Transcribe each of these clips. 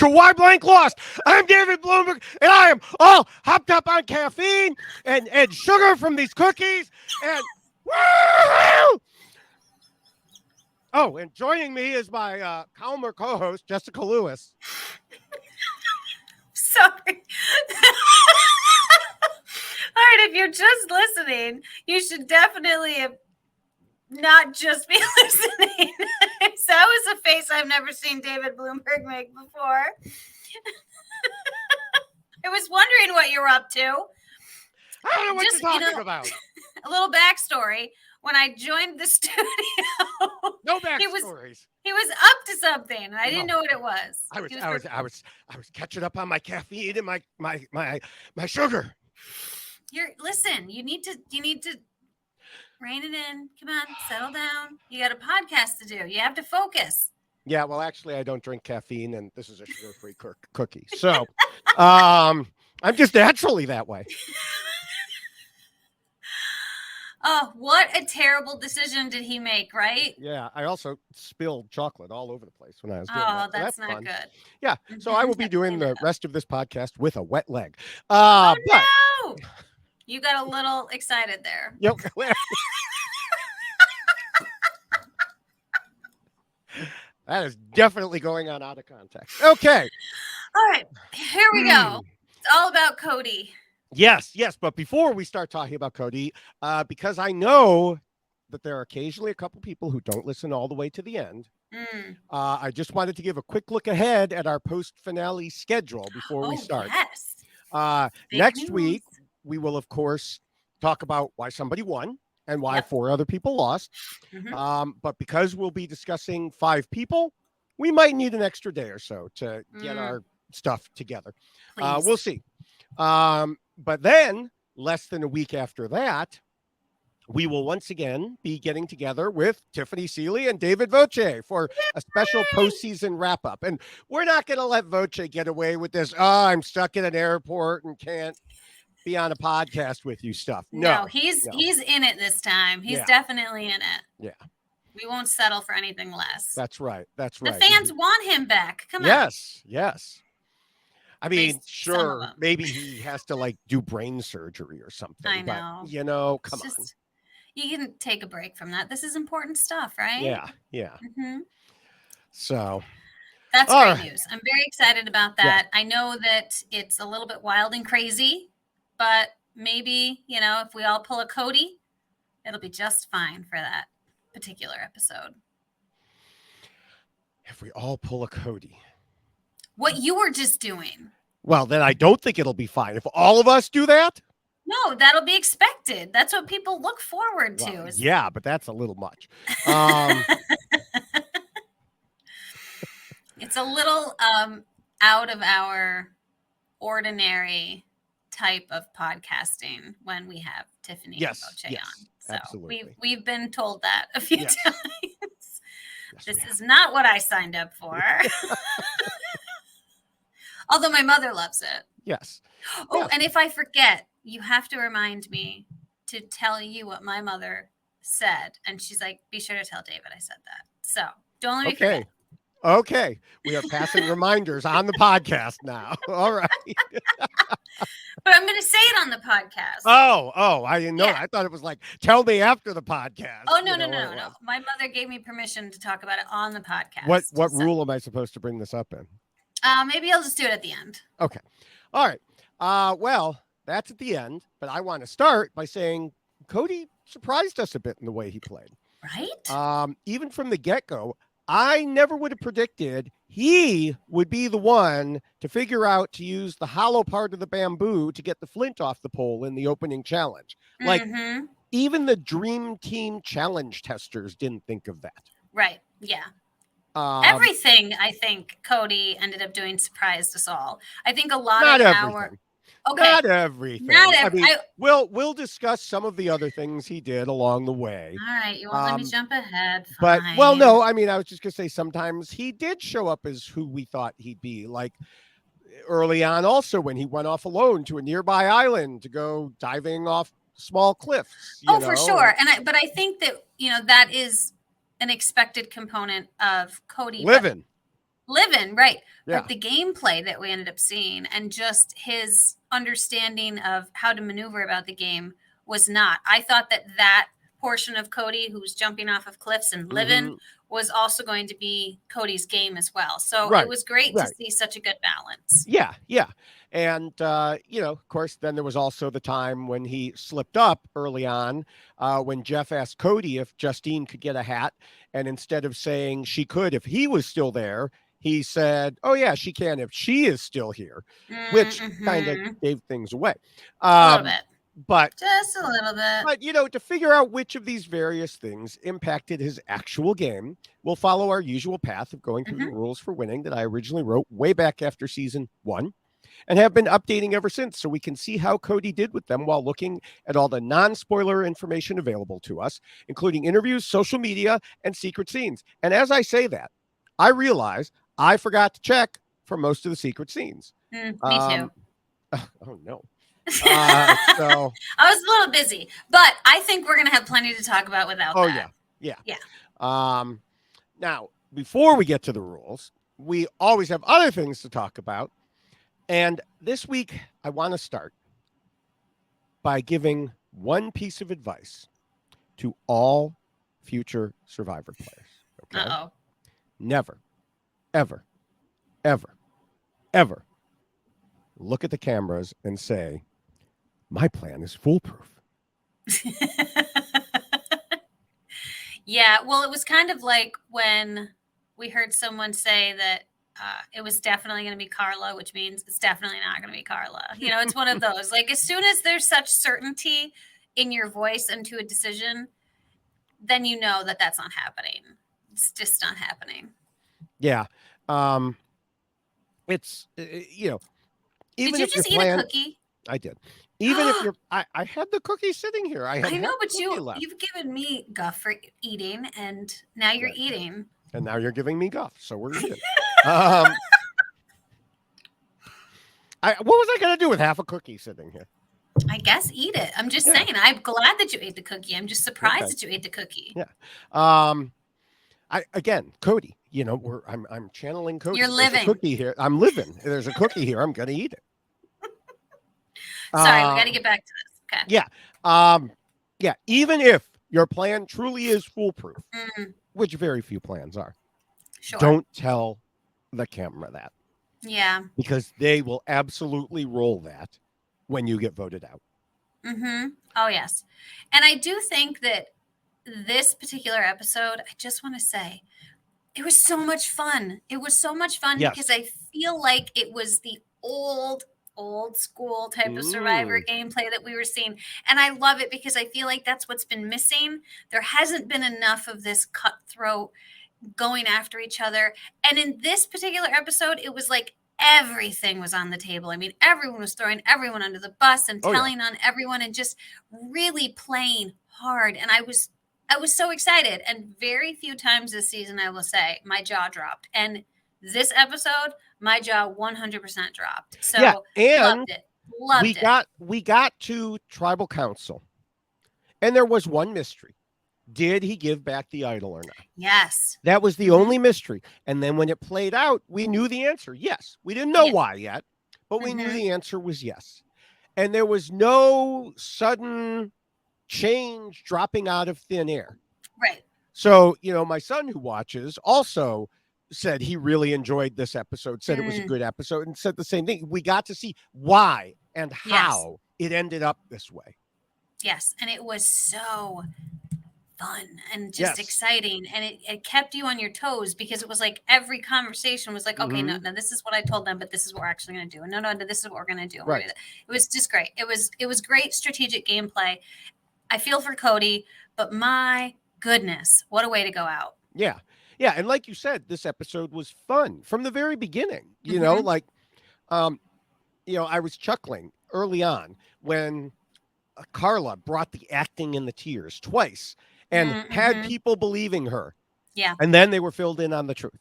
to Why Blank Lost. I'm David Bloomberg, and I am all hopped up on caffeine and sugar from these cookies. And woo! Oh, and joining me is my calmer co-host, Jessica Lewis. Sorry. All right, if you're just listening, you should definitely not just be listening. So that was a face I've never seen David Bloomberg make before. I was wondering what you're up to. I don't know what you're talking about. A little backstory. When I joined the studio, No backstories. He was up to something, and I didn't know what it was. I was catching up on my caffeine and my sugar. Listen. You need to rein it in. Come on, settle down. You got a podcast to do. You have to focus. Yeah, well, actually, I don't drink caffeine, and this is a sugar-free cookie. So, I'm just naturally that way. Oh, what a terrible decision did he make, right? Yeah, I also spilled chocolate all over the place when I was doing that. So that's not fun. Good. Yeah, so I will be doing the rest of this podcast with a wet leg. No! You got a little excited there. Yep. That is definitely going on out of context. Okay. All right, here we go. It's all about Cody. Yes. But before we start talking about Cody, because I know that there are occasionally a couple people who don't listen all the way to the end, I just wanted to give a quick look ahead at our post-finale schedule before we start. Yes. Next week, we will, of course, talk about why somebody won and why 4 other people lost. But because we'll be discussing 5 people, we might need an extra day or so to get our stuff together. We'll see. But then, less than a week after that, we will once again be getting together with Tiffany Seeley and David Voce for a special postseason wrap-up. And we're not going to let Voce get away with this, I'm stuck in an airport and can't be on a podcast with you stuff. No, he's in it this time. He's definitely in it. Yeah. We won't settle for anything less. That's right. The fans want him back. Come on. Yes. I mean, sure, maybe he has to do brain surgery or something. I know. But, come on. You can take a break from that. This is important stuff, right? Yeah. So. That's great news. I'm very excited about that. Yeah. I know that it's a little bit wild and crazy, but maybe, if we all pull a Cody, it'll be just fine for that particular episode. If we all pull a Cody. What you were just doing. Well, then I don't think it'll be fine. If all of us do that? No, that'll be expected. That's what people look forward to. Yeah, but that's a little much. It's a little out of our ordinary type of podcasting when we have Tiffany and Voce on. So absolutely. We've been told that a few times. This is not what I signed up for. Although my mother loves it. Yes. And if I forget, you have to remind me to tell you what my mother said. And she's like, be sure to tell David I said that. So don't let me forget. Okay. We are passing reminders on the podcast now. All right. But I'm going to say it on the podcast. Oh, I didn't know. I thought it was tell me after the podcast. Oh, no. My mother gave me permission to talk about it on the podcast. What rule am I supposed to bring this up in? Maybe I'll just do it at the end. Okay. All right. Well, that's at the end, but I want to start by saying Cody surprised us a bit in the way he played. Right? Even from the get-go, I never would have predicted he would be the one to figure out to use the hollow part of the bamboo to get the flint off the pole in the opening challenge. Even the Dream Team challenge testers didn't think of that. Right. Yeah. Everything, I think, Cody ended up doing surprised us all. I think a lot of our... Okay. Not everything. I mean, we'll discuss some of the other things he did along the way. All right, you won't let me jump ahead. Fine. But no, I mean, I was just gonna say sometimes he did show up as who we thought he'd be. Early on, also when he went off alone to a nearby island to go diving off small cliffs. For sure. But I think that that is an expected component of Cody living. Living, right. Yeah. But the gameplay that we ended up seeing and just his understanding of how to maneuver about the game was not. I thought that portion of Cody, who's jumping off of cliffs and living, was also going to be Cody's game as well. So it was great to see such a good balance. Yeah, yeah. And, of course, then there was also the time when he slipped up early on when Jeff asked Cody if Justine could get a hat. And instead of saying she could if he was still there, he said, oh, yeah, she can if she is still here, which kind of gave things away. A little bit. But just a little bit. But, to figure out which of these various things impacted his actual game, we'll follow our usual path of going through the rules for winning that I originally wrote way back after season 1 and have been updating ever since so we can see how Cody did with them while looking at all the non-spoiler information available to us, including interviews, social media, and secret scenes. And as I say that, I realize I forgot to check for most of the secret scenes. Me too. Oh, no. So I was a little busy, but I think we're going to have plenty to talk about without that. Yeah. Now, before we get to the rules, we always have other things to talk about. And this week, I want to start by giving one piece of advice to all future Survivor players. Okay? Never, ever, ever, ever look at the cameras and say, my plan is foolproof. Yeah, well, it was kind of like when we heard someone say that it was definitely going to be Carla, which means it's definitely not going to be Carla. It's one of those. Like, as soon as there's such certainty in your voice and to a decision, then you know that that's not happening. It's just not happening. Yeah. It's, even did you just eat a cookie? I did. Even if you're, I had the cookie sitting here. I know, but you've given me guff for eating, and now you're eating. And now you're giving me guff, so we're good. What was I going to do with half a cookie sitting here? I guess eat it. I'm just saying. I'm glad that you ate the cookie. I'm just surprised that you ate the cookie. Yeah. Cody. I'm channeling Cody. You're living. There's a cookie here. I'm living. There's a cookie here. I'm going to eat it. Sorry, we got to get back to this. Okay. Yeah. Even if your plan truly is foolproof, which very few plans are, don't tell the camera that. Yeah. Because they will absolutely roll that when you get voted out. Oh, yes. And I do think that this particular episode, I just want to say, it was so much fun. It was so much fun because I feel like it was the old school type of Survivor gameplay that we were seeing. And I love it because I feel like that's what's been missing. There hasn't been enough of this cutthroat going after each other. And in this particular episode, it was like everything was on the table. I mean, everyone was throwing everyone under the bus and telling on everyone and just really playing hard. And I was so excited. And very few times this season, I will say, my jaw dropped. And this episode, my jaw 100% dropped. So loved it. We got to tribal council, and there was one mystery. Did he give back the idol or not? Yes. That was the only mystery. And then when it played out, we knew the answer. Yes. We didn't know why yet, but we knew the answer was yes. And there was no sudden change dropping out of thin air. Right. So, my son who watches also said he really enjoyed this episode, said it was a good episode, and said the same thing. We got to see why and how it ended up this way. Yes. And it was so fun and just exciting. And it kept you on your toes because it was like every conversation was like, okay, no, this is what I told them, but this is what we're actually going to do. And no, this is what we're going to do. Right. It was just great. It was great strategic gameplay. I feel for Cody, but my goodness, what a way to go out. Yeah. Yeah. And like you said, this episode was fun from the very beginning, I was chuckling early on when Carla brought the acting and the tears twice and had people believing her. Yeah. And then they were filled in on the truth.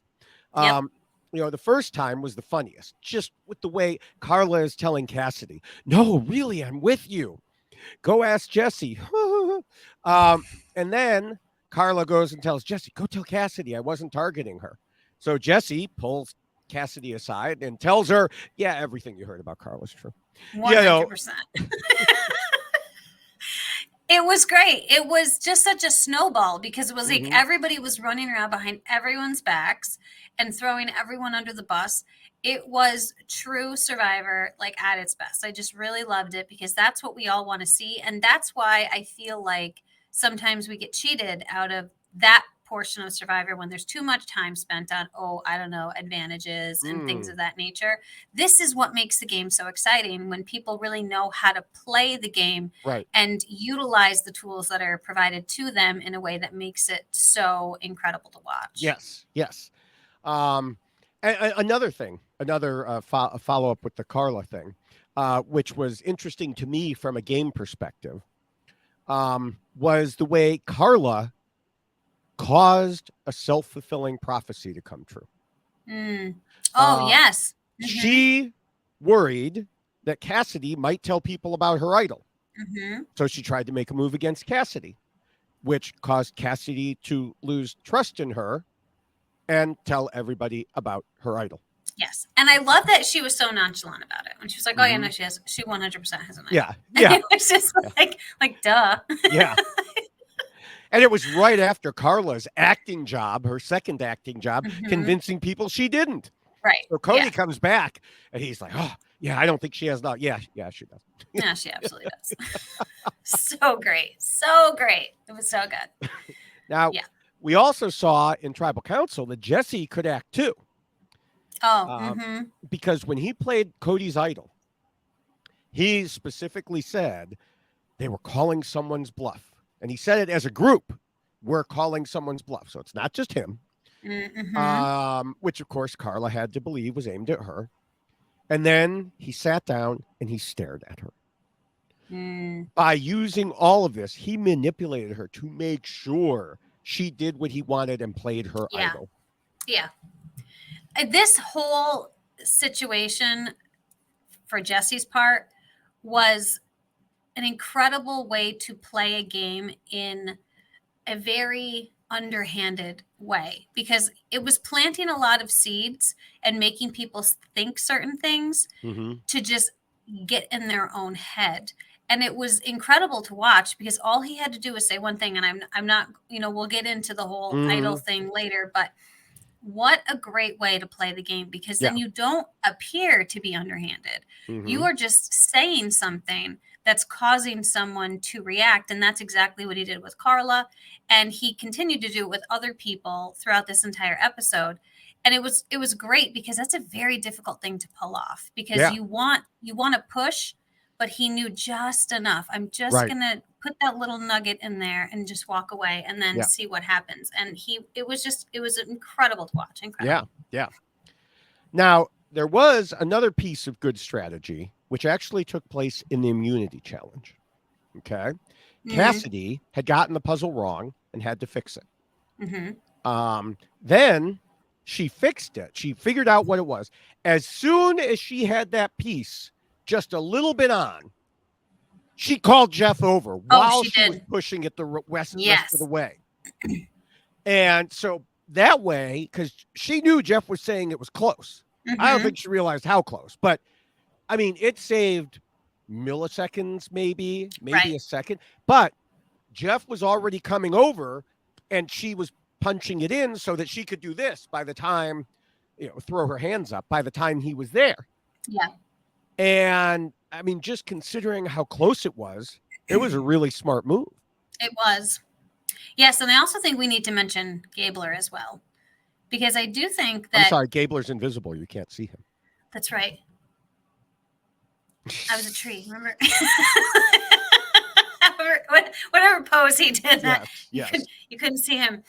The first time was the funniest, just with the way Carla is telling Cassidy, no, really, I'm with you. Go ask Jesse. And then Carla goes and tells Jesse, go tell Cassidy I wasn't targeting her. So Jesse pulls Cassidy aside and tells her, yeah, everything you heard about Carl is true. 100%. It was great. It was just such a snowball because it was like everybody was running around behind everyone's backs and throwing everyone under the bus. It was true Survivor, like at its best. I just really loved it because that's what we all want to see. And that's why I feel like sometimes we get cheated out of that portion of Survivor when there's too much time spent on, advantages and things of that nature. This is what makes the game so exciting when people really know how to play the game and utilize the tools that are provided to them in a way that makes it so incredible to watch. Yes. Another thing, follow up with the Carla thing, which was interesting to me from a game perspective, was the way Carla caused a self-fulfilling prophecy to come true. Yes. She worried that Cassidy might tell people about her idol. So she tried to make a move against Cassidy, which caused Cassidy to lose trust in her and tell everybody about her idol. Yes. And I love that she was so nonchalant about it. When she was like, no, she 100% has an idol. Yeah. It was just like, duh. Yeah. And it was right after Carla's acting job, her second acting job, convincing people she didn't. Right. So Cody comes back and he's like, oh, yeah, I don't think she has not. Yeah, she does. Yeah, she absolutely does. So great. So great. It was so good. Now, we also saw in Tribal Council that Jesse could act too. Because when he played Cody's idol, he specifically said they were calling someone's bluff. And he said it as a group. We're calling someone's bluff. So it's not just him. Which, of course, Carla had to believe was aimed at her. And then he sat down and he stared at her. By using all of this, he manipulated her to make sure she did what he wanted and played her idol. Yeah. This whole situation for Jesse's part was an incredible way to play a game in a very underhanded way because it was planting a lot of seeds and making people think certain things to just get in their own head. And it was incredible to watch because all he had to do was say one thing. And I'm not, we'll get into the whole idol thing later, but what a great way to play the game because then you don't appear to be underhanded. You are just saying something that's causing someone to react. And that's exactly what he did with Carla. And he continued to do it with other people throughout this entire episode. And it was great because that's a very difficult thing to pull off because you want to push, but he knew just enough. I'm just going to put that little nugget in there and just walk away and then see what happens. And it was incredible to watch. Incredible. Yeah. Now, there was another piece of good strategy, which actually took place in the immunity challenge. Okay. Cassidy had gotten the puzzle wrong and had to fix it. Then she fixed it. She figured out what it was. As soon as she had that piece just a little bit on, she called Jeff over while she was pushing it the rest of the way. And so that way, because she knew Jeff was saying it was close. I don't think she realized how close. But, I mean, it saved milliseconds, maybe a second. But Jeff was already coming over, and she was punching it in so that she could do this by the time, throw her hands up by the time he was there. Yeah. And I mean, just considering how close it was a really smart move. It was. Yes. And I also think we need to mention Gabler as well, because I do think that. I'm sorry, Gabler's invisible. You can't see him. That's right. I was a tree. Remember? Whatever pose he did, you couldn't see him.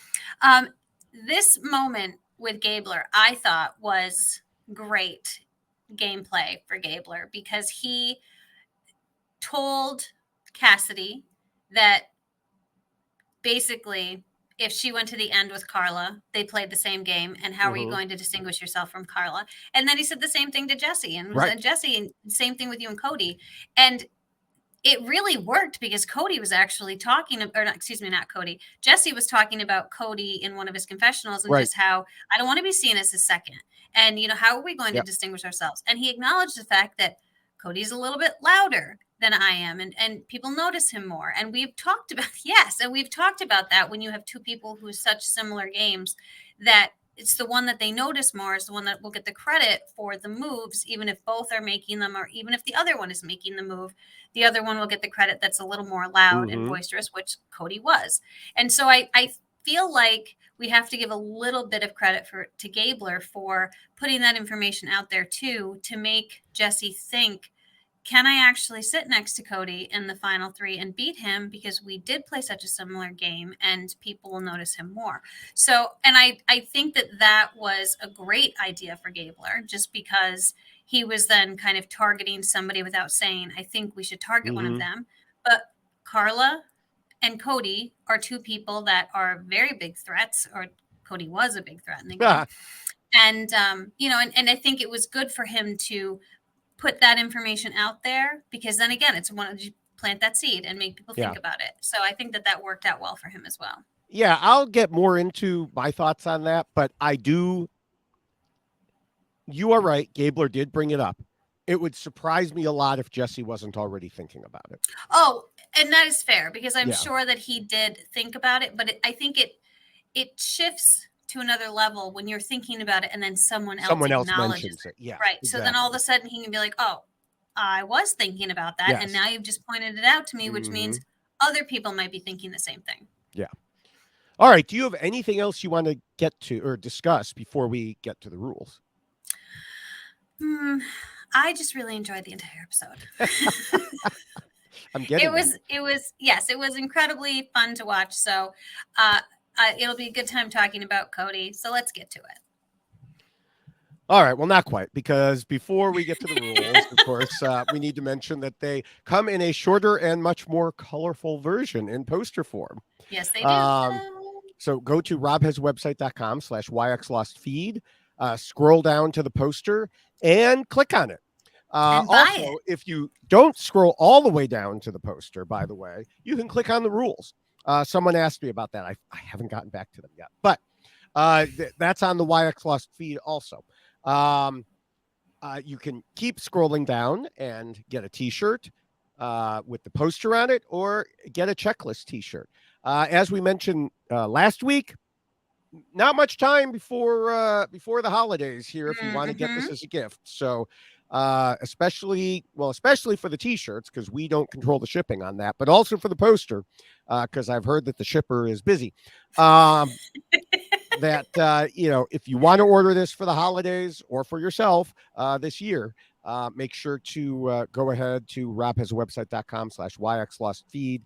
This moment with Gabler, I thought was great gameplay for Gabler because he told Cassidy that basically if she went to the end with Carla, they played the same game. And how are you going to distinguish yourself from Carla? And then he said the same thing to Jesse and said, Jesse, and same thing with you and Cody. And it really worked because Cody was actually talking, or not, excuse me, not Cody. Jesse was talking about Cody in one of his confessionals and just how I don't want to be seen as his second. And, how are we going to distinguish ourselves? And he acknowledged the fact that Cody's a little bit louder than I am, and people notice him more. And we've talked about, we've talked about that when you have two people who such similar games, that it's the one that they notice more is the one that will get the credit for the moves, even if both are making them, or even if the other one is making the move, the other one will get the credit that's a little more loud and boisterous, which Cody was. And so I feel like we have to give a little bit of credit to Gabler for putting that information out there too, to make Jesse think, can I actually sit next to Cody in the final three and beat him, because we did play such a similar game and people will notice him more. So, and I think that was a great idea for Gabler, just because he was then kind of targeting somebody without saying, I think we should target one of them. But Carla and Cody are two people that are very big threats, or Cody was a big threat in the game. And, and I think it was good for him to put that information out there, because then again, it's one of you plant that seed and make people think about it. So I think that worked out well for him as well. Yeah, I'll get more into my thoughts on that, but you are right. Gabler did bring it up. It would surprise me a lot if Jesse wasn't already thinking about it. Oh, and that is fair, because I'm sure that he did think about it, but I think it shifts to another level when you're thinking about it and then someone else mentions it. Yeah. Right. Exactly. So then all of a sudden he can be like, oh, I was thinking about that. Yes. And now you've just pointed it out to me, which means other people might be thinking the same thing. Yeah. All right. Do you have anything else you want to get to or discuss before we get to the rules? I just really enjoyed the entire episode. I'm getting it was incredibly fun to watch. So, it'll be a good time talking about Cody. So let's get to it. All right. Well, not quite, because before we get to the rules, of course, we need to mention that they come in a shorter and much more colorful version in poster form. Yes, they do. So go to robhaswebsite.com/yxlostfeed, scroll down to the poster and click on it. Also, if you don't scroll all the way down to the poster, by the way, you can click on the rules. Someone asked me about that. I haven't gotten back to them yet, but that's on the YX Lost feed also. You can keep scrolling down and get a t-shirt with the poster on it, or get a checklist t-shirt. As we mentioned last week, not much time before the holidays here if you want to get this as a gift. So especially for the t-shirts, because we don't control the shipping on that, but also for the poster, because I've heard that the shipper is busy. That if you want to order this for the holidays or for yourself this year, make sure to go ahead to robhaswebsite.com/yxlostfeed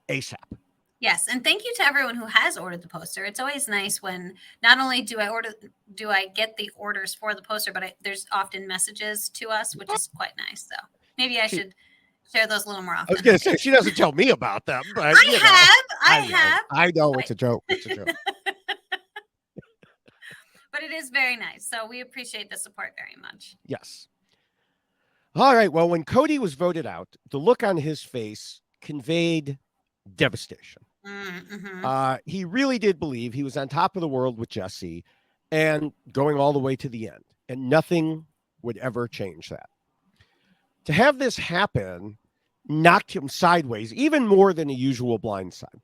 ASAP. Yes, and thank you to everyone who has ordered the poster. It's always nice when not only do I get the orders for the poster, but there's often messages to us, which is quite nice. So maybe I should share those a little more often. I was going to say, she doesn't tell me about them, but I have. I know it's a joke. It's a joke. But it is very nice. So we appreciate the support very much. Yes. All right. Well, when Cody was voted out, the look on his face conveyed devastation. He really did believe he was on top of the world with Jesse and going all the way to the end, and nothing would ever change that. To have this happen knocked him sideways, even more than a usual blindside.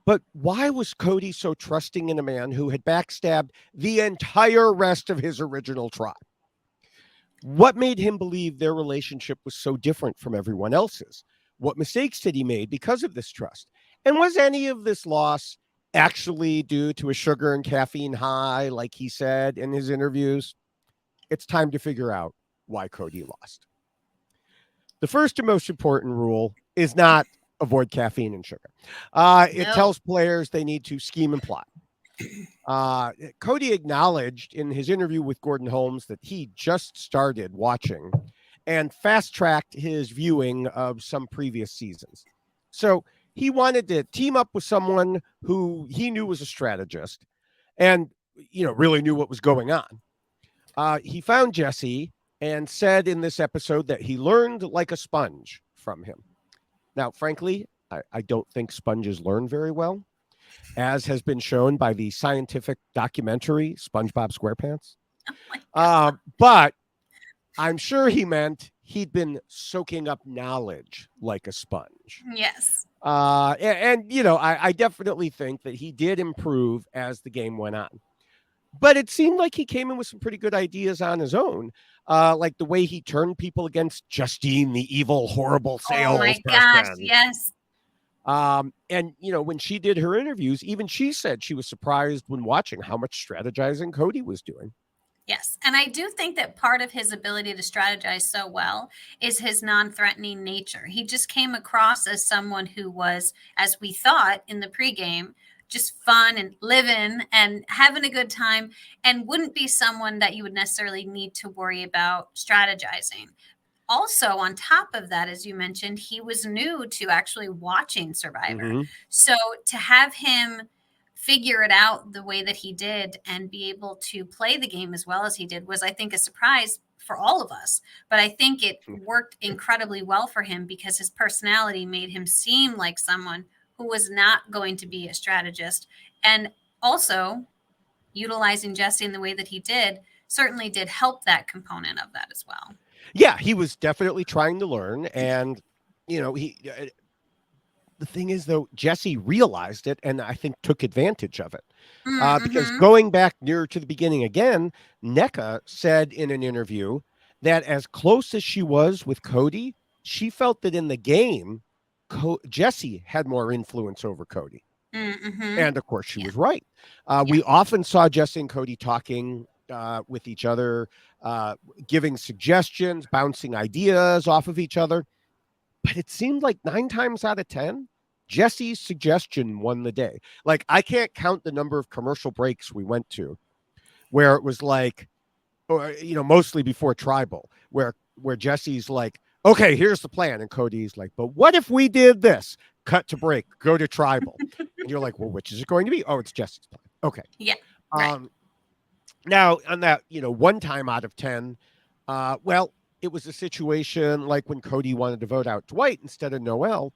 But why was Cody so trusting in a man who had backstabbed the entire rest of his original tribe? What made him believe their relationship was so different from everyone else's? What mistakes had he made because of this trust? And was any of this loss actually due to a sugar and caffeine high, like he said in his interviews? It's time to figure out why Cody lost. The first and most important rule is not avoid caffeine and sugar. It tells players they need to scheme and plot. Cody acknowledged in his interview with Gordon Holmes that he just started watching and fast-tracked his viewing of some previous seasons. So he wanted to team up with someone who he knew was a strategist and, really knew what was going on. He found Jesse and said in this episode that he learned like a sponge from him. Now, frankly, I don't think sponges learn very well, as has been shown by the scientific documentary SpongeBob SquarePants. Oh my God. But I'm sure he meant he'd been soaking up knowledge like a sponge. Yes. I definitely think that he did improve as the game went on. But it seemed like he came in with some pretty good ideas on his own, like the way he turned people against Justine, the evil, horrible Oh my gosh. salesperson. Yes. When she did her interviews, even she said she was surprised when watching how much strategizing Cody was doing. Yes. And I do think that part of his ability to strategize so well is his non threatening nature. He just came across as someone who was, as we thought in the pregame, just fun and living and having a good time, and wouldn't be someone that you would necessarily need to worry about strategizing. Also, on top of that, as you mentioned, he was new to actually watching Survivor. Mm-hmm. So to have him figure it out the way that he did and be able to play the game as well as he did was, I think, a surprise for all of us. But I think it worked incredibly well for him because his personality made him seem like someone who was not going to be a strategist. And also, utilizing Jesse in the way that he did certainly did help that component of that as well. Yeah, he was definitely trying to learn. And, the thing is, though, Jesse realized it and I think took advantage of it. Because going back near to the beginning again, NECA said in an interview that as close as she was with Cody, she felt that in the game, Jesse had more influence over Cody. And of course, she was right. We often saw Jesse and Cody talking with each other, giving suggestions, bouncing ideas off of each other. But it seemed like 9 times out of 10, Jesse's suggestion won the day. Like, I can't count the number of commercial breaks we went to where it was like, mostly before Tribal, where Jesse's like, okay, here's the plan. And Cody's like, but what if we did this? Cut to break, go to Tribal. And you're like, well, which is it going to be? Oh, it's Jesse's plan. Okay. Yeah. Right. Now, on that, 1 time out of 10, it was a situation like when Cody wanted to vote out Dwight instead of Noel.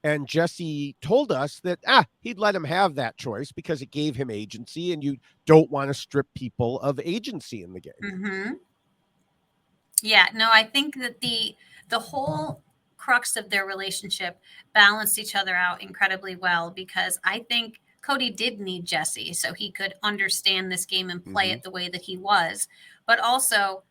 And Jesse told us that he'd let him have that choice because it gave him agency, and you don't want to strip people of agency in the game. Yeah, no, I think that the whole crux of their relationship balanced each other out incredibly well, because I think Cody did need Jesse so he could understand this game and play it the way that he was. But also,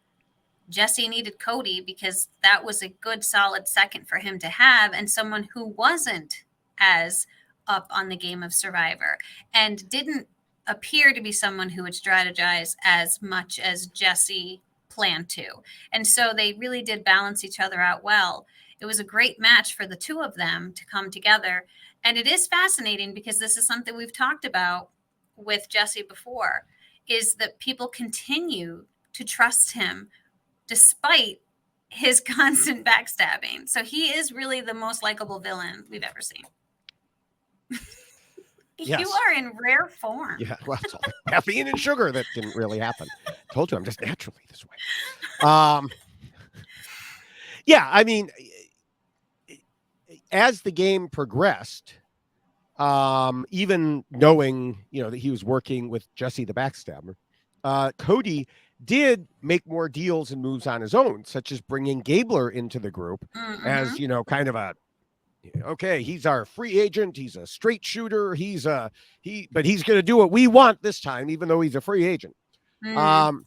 Jesse needed Cody because that was a good, solid second for him to have, and someone who wasn't as up on the game of Survivor and didn't appear to be someone who would strategize as much as Jesse planned to. And so they really did balance each other out well. It was a great match for the two of them to come together. And it is fascinating because this is something we've talked about with Jesse before, is that people continue to trust him despite his constant backstabbing. So he is really the most likable villain we've ever seen. Yes. You are in rare form. Yeah, well, it's all the caffeine and sugar that didn't really happen. Told you I'm just naturally this way. I mean, as the game progressed, even knowing, that he was working with Jesse the backstabber, Cody did make more deals and moves on his own, such as bringing Gabler into the group as, kind of a, okay, he's our free agent. He's a straight shooter. But he's going to do what we want this time, even though he's a free agent. And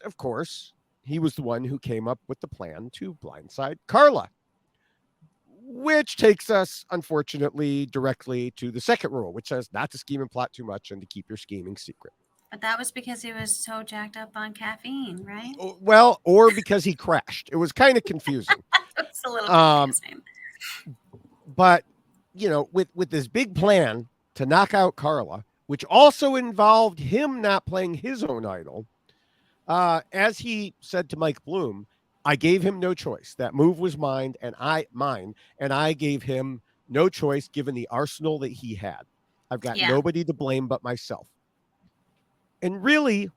of course, he was the one who came up with the plan to blindside Carla, which takes us, unfortunately, directly to the second rule, which says not to scheme and plot too much and to keep your scheming secret. But that was because he was so jacked up on caffeine, right? Well, or because he crashed. It was kind of confusing. It's a little confusing. But, with this big plan to knock out Carla, which also involved him not playing his own idol, as he said to Mike Bloom, I gave him no choice. That move was mine, and I gave him no choice given the arsenal that he had. I've got nobody to blame but myself. And really,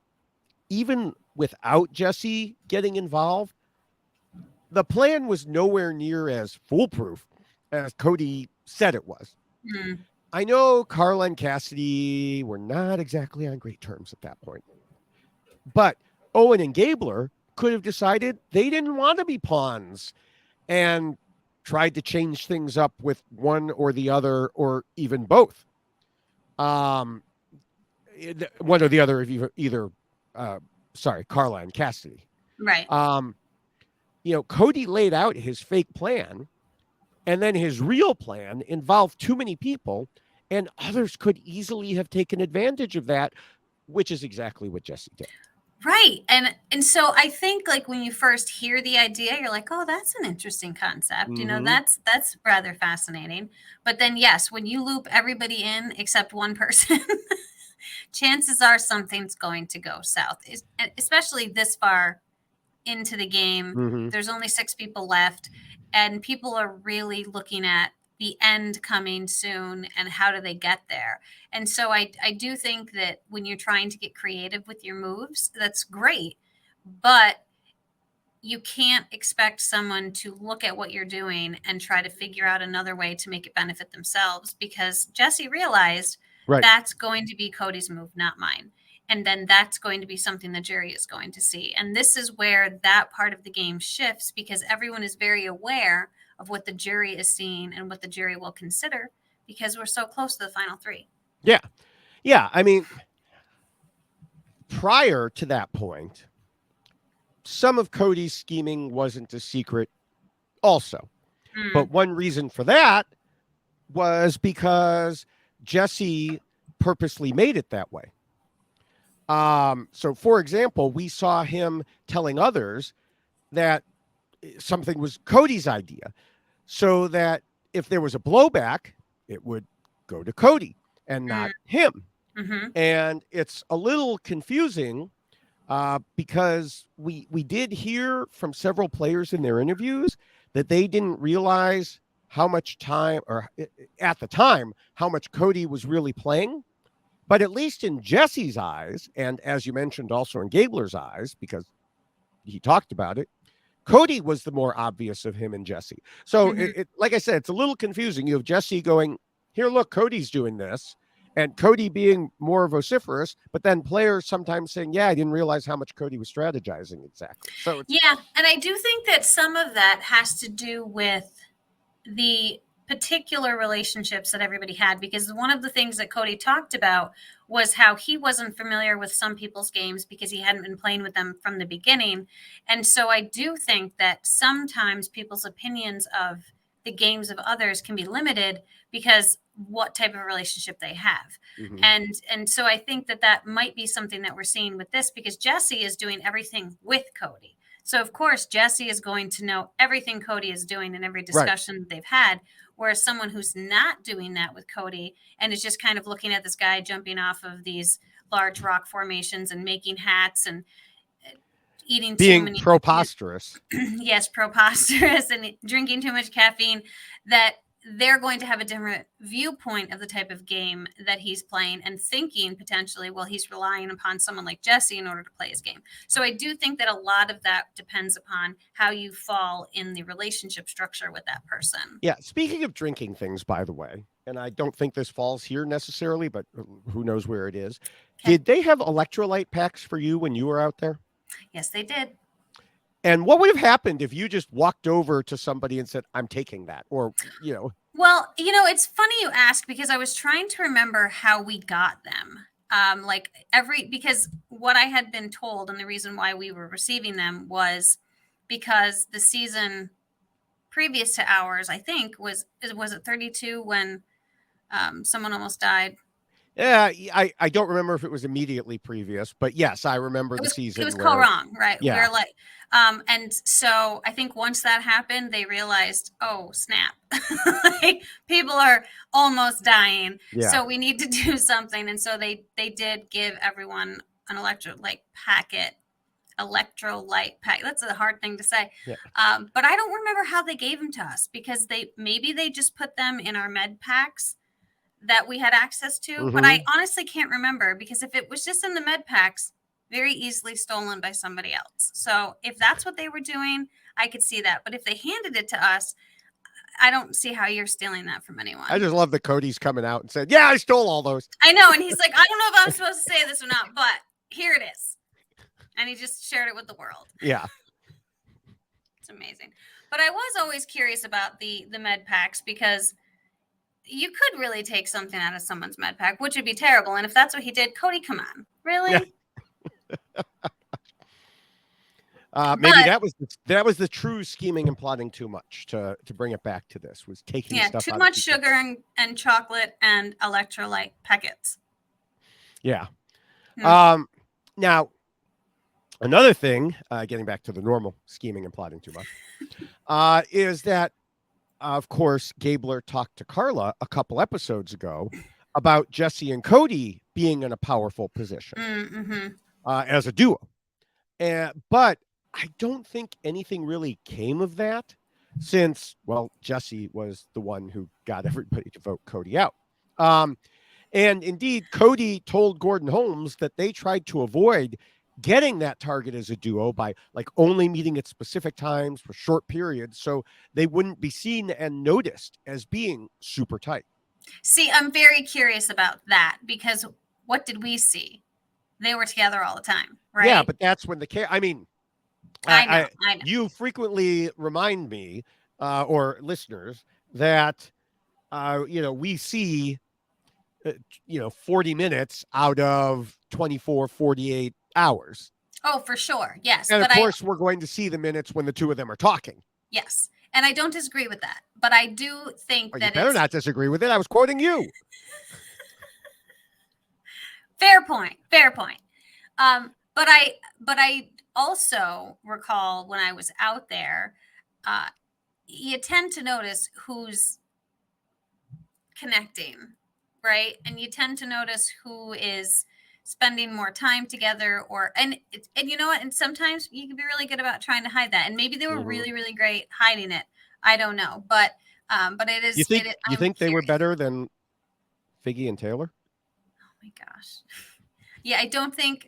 even without Jesse getting involved, the plan was nowhere near as foolproof as Cody said it was. Mm. I know Carla and Cassidy were not exactly on great terms at that point. But Owen and Gabler could have decided they didn't want to be pawns and tried to change things up with one or the other or even both. One or the other of either Carla and Cassidy. Right. Cody laid out his fake plan, and then his real plan involved too many people, and others could easily have taken advantage of that, which is exactly what Jesse did. Right. And so I think like when you first hear the idea, you're like, oh, that's an interesting concept. Mm-hmm. That's rather fascinating. But then yes, when you loop everybody in except one person, chances are something's going to go south, especially this far into the game. Mm-hmm. There's only 6 people left, and people are really looking at the end coming soon and how do they get there. And so I do think that when you're trying to get creative with your moves, that's great, but you can't expect someone to look at what you're doing and try to figure out another way to make it benefit themselves, because Jesse realized that's going to be Cody's move, not mine. And then that's going to be something the jury is going to see. And this is where that part of the game shifts, because everyone is very aware of what the jury is seeing and what the jury will consider, because we're so close to the final 3. Yeah. Yeah. I mean, prior to that point, some of Cody's scheming wasn't a secret also. But one reason for that was because Jesse purposely made it that way. So, for example, we saw him telling others that something was Cody's idea, so that if there was a blowback, it would go to Cody and not him. Mm-hmm. And it's a little confusing because we did hear from several players in their interviews that they didn't realize how much time, or at the time, how much Cody was really playing. But at least in Jesse's eyes, and as you mentioned, also in Gabler's eyes, because he talked about it, Cody was the more obvious of him and Jesse. So, it like I said, it's a little confusing. You have Jesse going, here, look, Cody's doing this, and Cody being more vociferous, but then players sometimes saying, yeah, I didn't realize how much Cody was strategizing exactly. So, yeah, and I do think that some of that has to do with the particular relationships that everybody had, because one of the things that Cody talked about was how he wasn't familiar with some people's games because he hadn't been playing with them from the beginning. And so I do think that sometimes people's opinions of the games of others can be limited because what type of relationship they have. And so I think that might be something that we're seeing with this, because Jesse is doing everything with Cody. So, of course, Jesse is going to know everything Cody is doing in every discussion that they've had, whereas someone who's not doing that with Cody and is just kind of looking at this guy jumping off of these large rock formations and making hats and eating being too many... preposterous. Yes, preposterous and drinking too much caffeine, that they're going to have a different viewpoint of the type of game that he's playing and thinking potentially, well, he's relying upon someone like Jesse in order to play his game. So I do think that a lot of that depends upon how you fall in the relationship structure with that person. Yeah. Speaking of drinking things, by the way, and I don't think this falls here necessarily, but who knows where it is. Okay. Did they have electrolyte packs for you when you were out there? Yes, they did. And what would have happened if you just walked over to somebody and said, I'm taking that? Or, Well, it's funny you ask, because I was trying to remember how we got them. Because what I had been told, and the reason why we were receiving them, was because the season previous to ours, I think, was it 32 when someone almost died? Yeah, I don't remember if it was immediately previous, but yes, I remember the season. It was called wrong, right? Yeah. We were like, and so I think once that happened, they realized, oh snap, like people are almost dying, so we need to do something. And so they did give everyone an electrolyte packet. That's a hard thing to say. Yeah. But I don't remember how they gave them to us, because they just put them in our med packs that we had access to, but I honestly can't remember, because if it was just in the med packs, very easily stolen by somebody else. So if that's what they were doing, I could see that. But if they handed it to us, I don't see how you're stealing that from anyone. I just love that Cody's coming out and said, yeah, I stole all those. I know. And he's like, I don't know if I'm supposed to say this or not, but here it is. And he just shared it with the world. Yeah. It's amazing. But I was always curious about the med packs, because you could really take something out of someone's med pack, which would be terrible. And if that's what he did, Cody, come on. Really? Yeah. Maybe that was the true scheming and plotting too much to bring it back to this, was taking stuff too out much of people. sugar and chocolate and electrolyte packets. Yeah. Hmm. Now, another thing, getting back to the normal scheming and plotting too much, is that, of course, Gabler talked to Carla a couple episodes ago about Jesse and Cody being in a powerful position as a duo. But I don't think anything really came of that, since, well, Jesse was the one who got everybody to vote Cody out. And indeed, Cody told Gordon Holmes that they tried to avoid getting that target as a duo by like only meeting at specific times for short periods, so they wouldn't be seen and noticed as being super tight. See, I'm very curious about that, because what did we see? They were together all the time, right? Yeah, but that's when I mean, I know. You frequently remind me, or listeners, that we see 40 minutes out of 24, 48 hours. Oh, for sure. Yes. And of course, we're going to see the minutes when the two of them are talking. Yes. And I don't disagree with that. But I do think that you better not disagree with it. I was quoting you. Fair point. Fair point. But I also recall when I was out there, you tend to notice who's connecting, right? And you tend to notice who is spending more time together, and you know what? And sometimes you can be really good about trying to hide that. And maybe they were really, really great hiding it. I don't know, but it is. You think they were better than Figgy and Taylor? Oh my gosh. Yeah, I don't think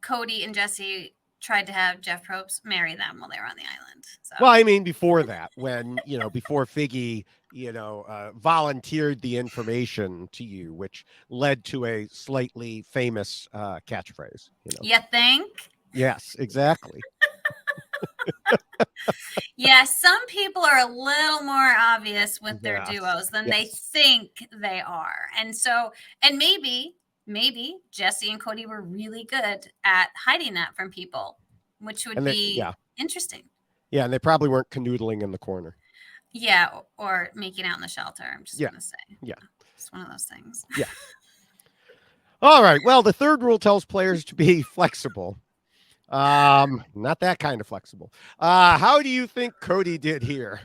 Cody and Jesse tried to have Jeff Probst marry them while they were on the island. So. Well, I mean, before that, when, before Figgy, volunteered the information to you, which led to a slightly famous catchphrase. You think? Yes, exactly. Yeah, some people are a little more obvious with their duos than they think they are. And so, and maybe Jesse and Cody were really good at hiding that from people, which would be interesting. Yeah, and they probably weren't canoodling in the corner. Yeah, or making out in the shelter, I'm just going to say. Yeah. It's one of those things. Yeah. All right. Well, the third rule tells players to be flexible. Not that kind of flexible. How do you think Cody did here?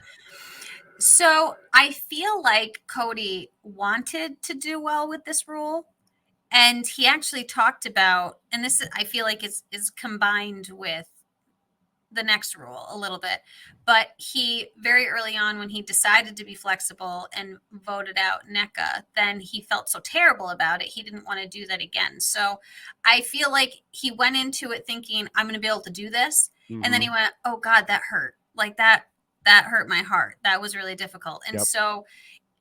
So I feel like Cody wanted to do well with this rule. And he actually talked about, and this I feel like is combined with the next rule a little bit, but he very early on, when he decided to be flexible and voted out NECA, then he felt so terrible about it. He didn't want to do that again. So I feel like he went into it thinking, I'm going to be able to do this. And then he went, oh God, that hurt. Like that hurt my heart. That was really difficult. And so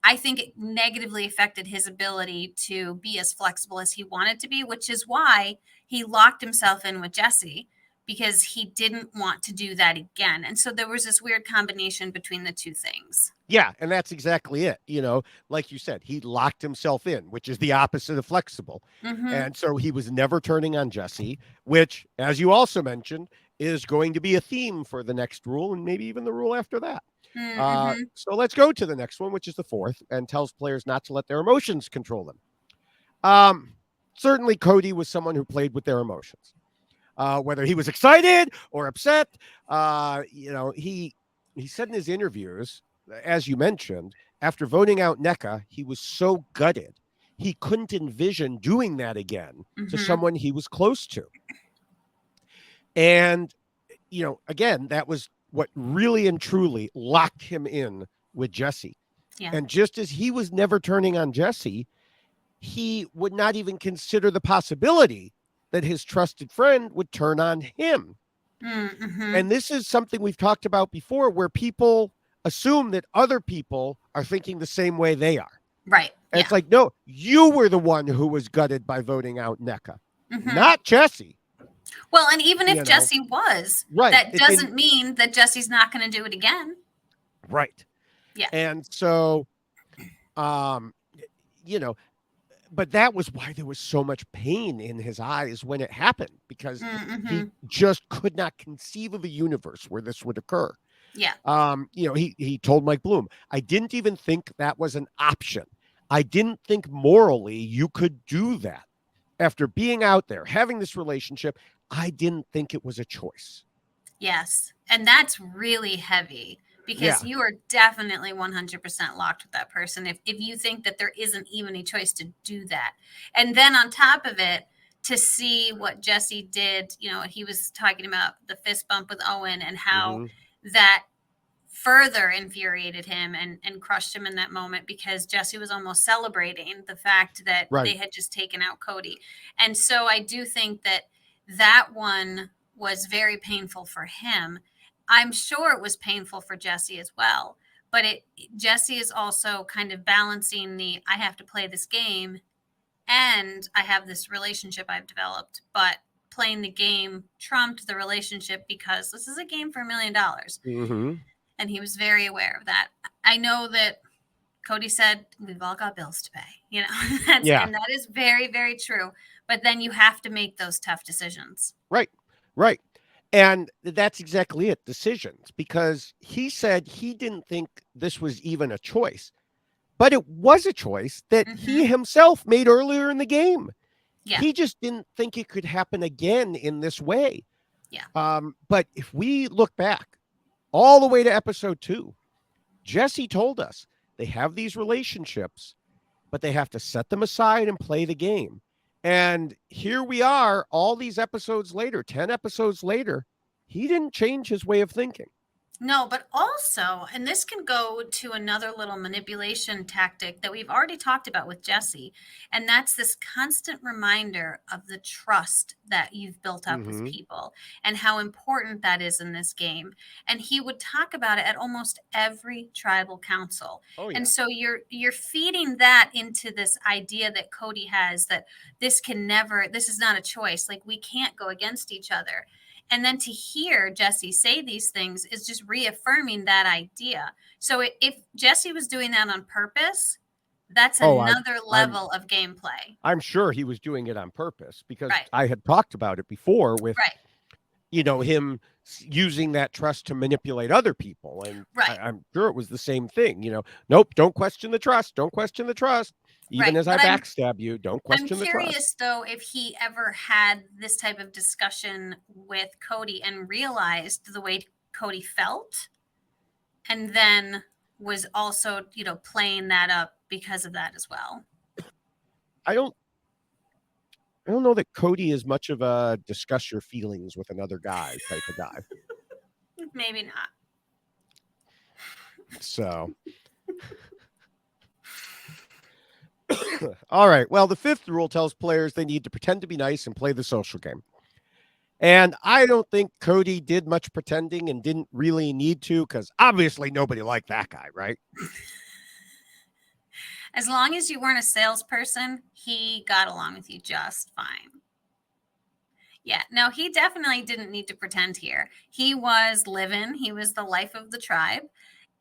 I think it negatively affected his ability to be as flexible as he wanted to be, which is why he locked himself in with Jesse, because he didn't want to do that again. And so there was this weird combination between the two things. Yeah, and that's exactly it. Like you said, he locked himself in, which is the opposite of flexible. And so he was never turning on Jesse, which, as you also mentioned, is going to be a theme for the next rule and maybe even the rule after that. So let's go to the next one, which is the fourth, and tells players not to let their emotions control them. Certainly, Cody was someone who played with their emotions. Whether he was excited or upset, he said in his interviews, as you mentioned, after voting out NECA, he was so gutted. He couldn't envision doing that again to someone he was close to. And, again, that was what really and truly locked him in with Jesse. Yeah. And just as he was never turning on Jesse, he would not even consider the possibility that his trusted friend would turn on him. Mm-hmm. And this is something we've talked about before, where people assume that other people are thinking the same way they are. Right. And it's like, no, you were the one who was gutted by voting out NECA, not Jesse. Well, and even if Jesse was, that doesn't mean that Jesse's not going to do it again. Right. Yeah. And so, but that was why there was so much pain in his eyes when it happened, because he just could not conceive of a universe where this would occur. Yeah. He told Mike Bloom, I didn't even think that was an option. I didn't think morally you could do that. After being out there, having this relationship, I didn't think it was a choice. Yes. And that's really heavy, because you are definitely 100% locked with that person if you think that there isn't even a choice to do that. And then on top of it, to see what Jesse did, he was talking about the fist bump with Owen and how that further infuriated him and crushed him in that moment, because Jesse was almost celebrating the fact that they had just taken out Cody. And so I do think that one was very painful for him. I'm sure it was painful for Jesse as well, but Jesse is also kind of balancing I have to play this game and I have this relationship I've developed, but playing the game trumped the relationship because this is a game for $1 million. And he was very aware of that. I know that Cody said, we've all got bills to pay, and that is very, very true. But then you have to make those tough decisions. Right. And that's exactly it, decisions, because he said he didn't think this was even a choice, but it was a choice that he himself made earlier in the game. Yeah. He just didn't think it could happen again in this way. Yeah. But if we look back all the way to episode 2, Jesse told us they have these relationships, but they have to set them aside and play the game. And here we are, all these episodes later, 10 episodes later, he didn't change his way of thinking. No, but also, and this can go to another little manipulation tactic that we've already talked about with Jesse, and that's this constant reminder of the trust that you've built up with people and how important that is in this game. And he would talk about it at almost every tribal council. Oh, yeah. And so you're feeding that into this idea that Cody has, that this is not a choice. Like, we can't go against each other. And then to hear Jesse say these things is just reaffirming that idea. So if Jesse was doing that on purpose, that's another level of gameplay. I'm sure he was doing it on purpose, because I had talked about it before with, him using that trust to manipulate other people. And I'm sure it was the same thing. Nope, don't question the trust. Don't question the trust. Even as I backstab you, don't question the trust. I'm curious, though, if he ever had this type of discussion with Cody and realized the way Cody felt, and then was also, playing that up because of that as well. I don't know that Cody is much of a discuss your feelings with another guy type of guy. Maybe not. So... All right. Well, the 5th rule tells players they need to pretend to be nice and play the social game. And I don't think Cody did much pretending and didn't really need to, because obviously nobody liked that guy, right? As long as you weren't a salesperson, he got along with you just fine. Yeah, no, he definitely didn't need to pretend here. He was living. He was the life of the tribe.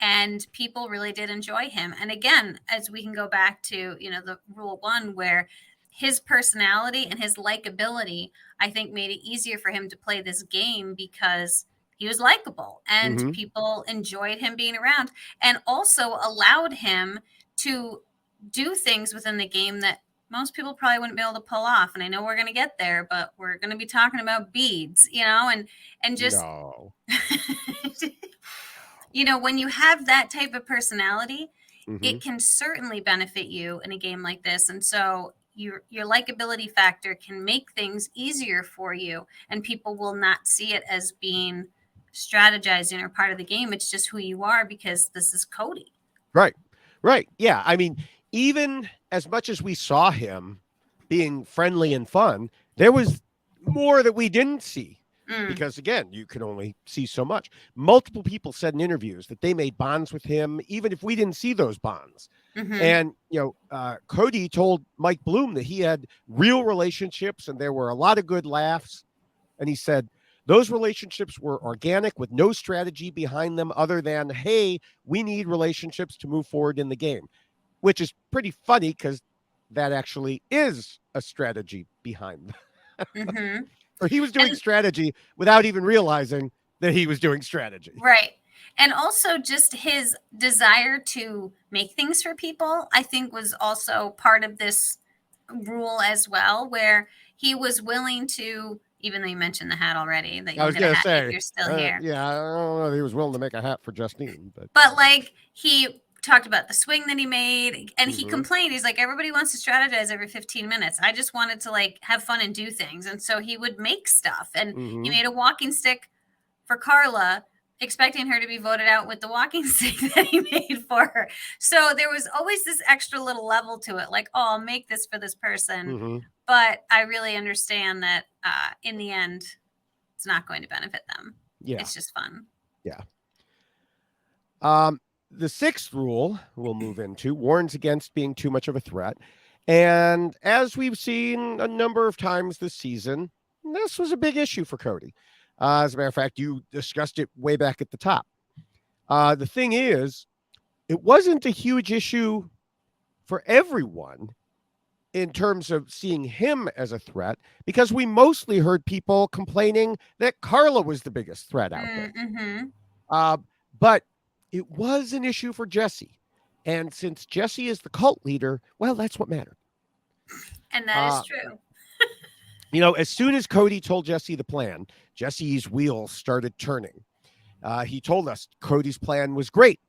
And people really did enjoy him. And again, as we can go back to, the rule 1, where his personality and his likability, I think, made it easier for him to play this game, because he was likable and people enjoyed him being around, and also allowed him to do things within the game that most people probably wouldn't be able to pull off. And I know we're going to get there, but we're going to be talking about beads, and just... No. When you have that type of personality, it can certainly benefit you in a game like this. And so your likability factor can make things easier for you, and people will not see it as being strategizing or part of the game. It's just who you are, because this is Cody. Right. Yeah. I mean, even as much as we saw him being friendly and fun, there was more that we didn't see. Mm. Because again, you can only see so much. Multiple people said in interviews that they made bonds with him, even if we didn't see those bonds. Mm-hmm. And, Cody told Mike Bloom that he had real relationships and there were a lot of good laughs. And he said those relationships were organic with no strategy behind them other than, hey, we need relationships to move forward in the game, which is pretty funny because that actually is a strategy behind them. Mm-hmm. Or he was doing strategy without even realizing that he was doing strategy. Right. And also just his desire to make things for people, I think was also part of this rule as well, where he was willing to, even though you mentioned the hat already, that I was going to say, if you're still here. Yeah, I don't know if he was willing to make a hat for Justine. But like he talked about the swing that he made and he Mhm. complained. He's like, everybody wants to strategize every 15 minutes. I just wanted to like have fun and do things. And so he would make stuff. And Mhm. he made a walking stick for Carla, expecting her to be voted out with the walking stick that he made for her. So there was always this extra little level to it, like, oh, I'll make this for this person. Mhm. But I really understand that in the end, it's not going to benefit them. Yeah. It's just fun. Yeah. The sixth rule we'll move into warns against being too much of a threat. And as we've seen a number of times this season, this was a big issue for Cody. As a matter of fact, you discussed it way back at the top. The thing is, it wasn't a huge issue for everyone in terms of seeing him as a threat, because we mostly heard people complaining that Carla was the biggest threat out there. Mm-hmm. But it was an issue for Jesse. And since Jesse is the cult leader, well, that's what mattered. And that is true. As soon as Cody told Jesse the plan, Jesse's wheels started turning. He told us Cody's plan was great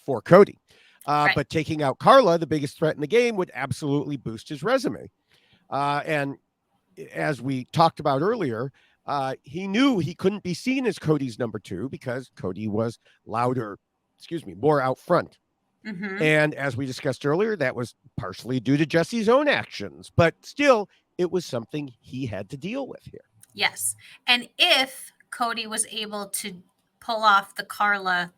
for Cody. Right. But taking out Carla, the biggest threat in the game, would absolutely boost his resume. And as we talked about earlier, he knew he couldn't be seen as Cody's number two because Cody was more out front. Mm-hmm. And as we discussed earlier, that was partially due to Jesse's own actions, but still, it was something he had to deal with here. Yes. And if Cody was able to pull off the Carla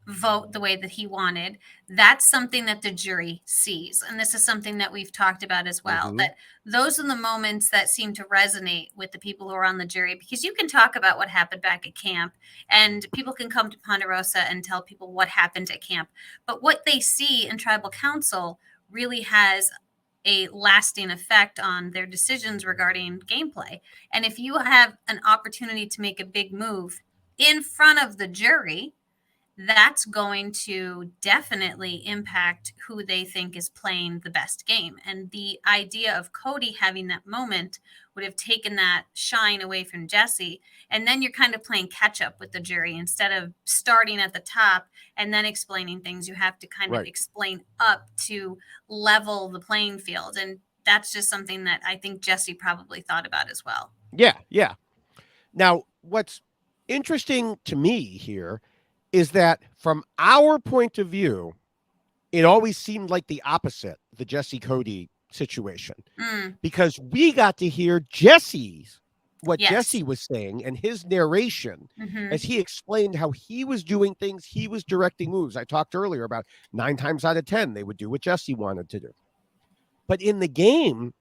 vote the way that he wanted, that's something that the jury sees. And this is something that we've talked about as well, Mhm. that those are the moments that seem to resonate with the people who are on the jury, because you can talk about what happened back at camp and people can come to Ponderosa and tell people what happened at camp. But what they see in tribal council really has a lasting effect on their decisions regarding gameplay. And if you have an opportunity to make a big move in front of the jury, that's going to definitely impact who they think is playing the best game. And the idea of Cody having that moment would have taken that shine away from Jesse. And then you're kind of playing catch up with the jury instead of starting at the top and then explaining things. You have to kind of explain up to level the playing field. And that's just something that I think Jesse probably thought about as well. Yeah. Yeah. Now, what's interesting to me here is that from our point of view, it always seemed like the opposite, the Jesse Cody situation, because we got to hear Jesse was saying and his narration as he explained how he was doing things, he was directing moves. I talked earlier about 9 times out of 10, they would do what Jesse wanted to do. But in the game,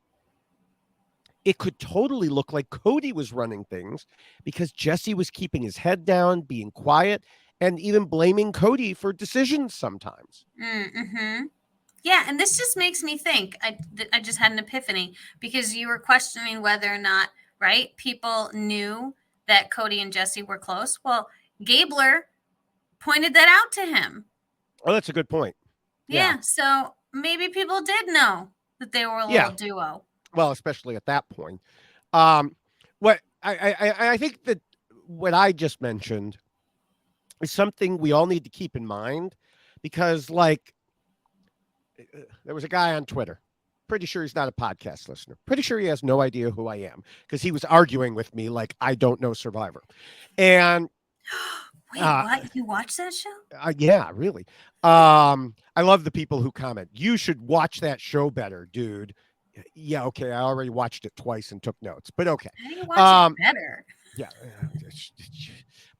it could totally look like Cody was running things because Jesse was keeping his head down, being quiet, and even blaming Cody for decisions sometimes. Mm-hmm. Yeah, and this just makes me think. I just had an epiphany because you were questioning whether or not, right, people knew that Cody and Jesse were close. Well, Gabler pointed that out to him. Oh, that's a good point. Yeah, so maybe people did know that they were a little duo. Well, especially at that point. What I think that what I just mentioned is something we all need to keep in mind because, like, there was a guy on Twitter. Pretty sure he's not a podcast listener. Pretty sure he has no idea who I am because he was arguing with me like I don't know Survivor. And wait, what? You watch that show? Yeah, really. I love the people who comment. You should watch that show better, dude. Yeah, okay. I already watched it twice and took notes, but okay. How do you watch it better? Yeah,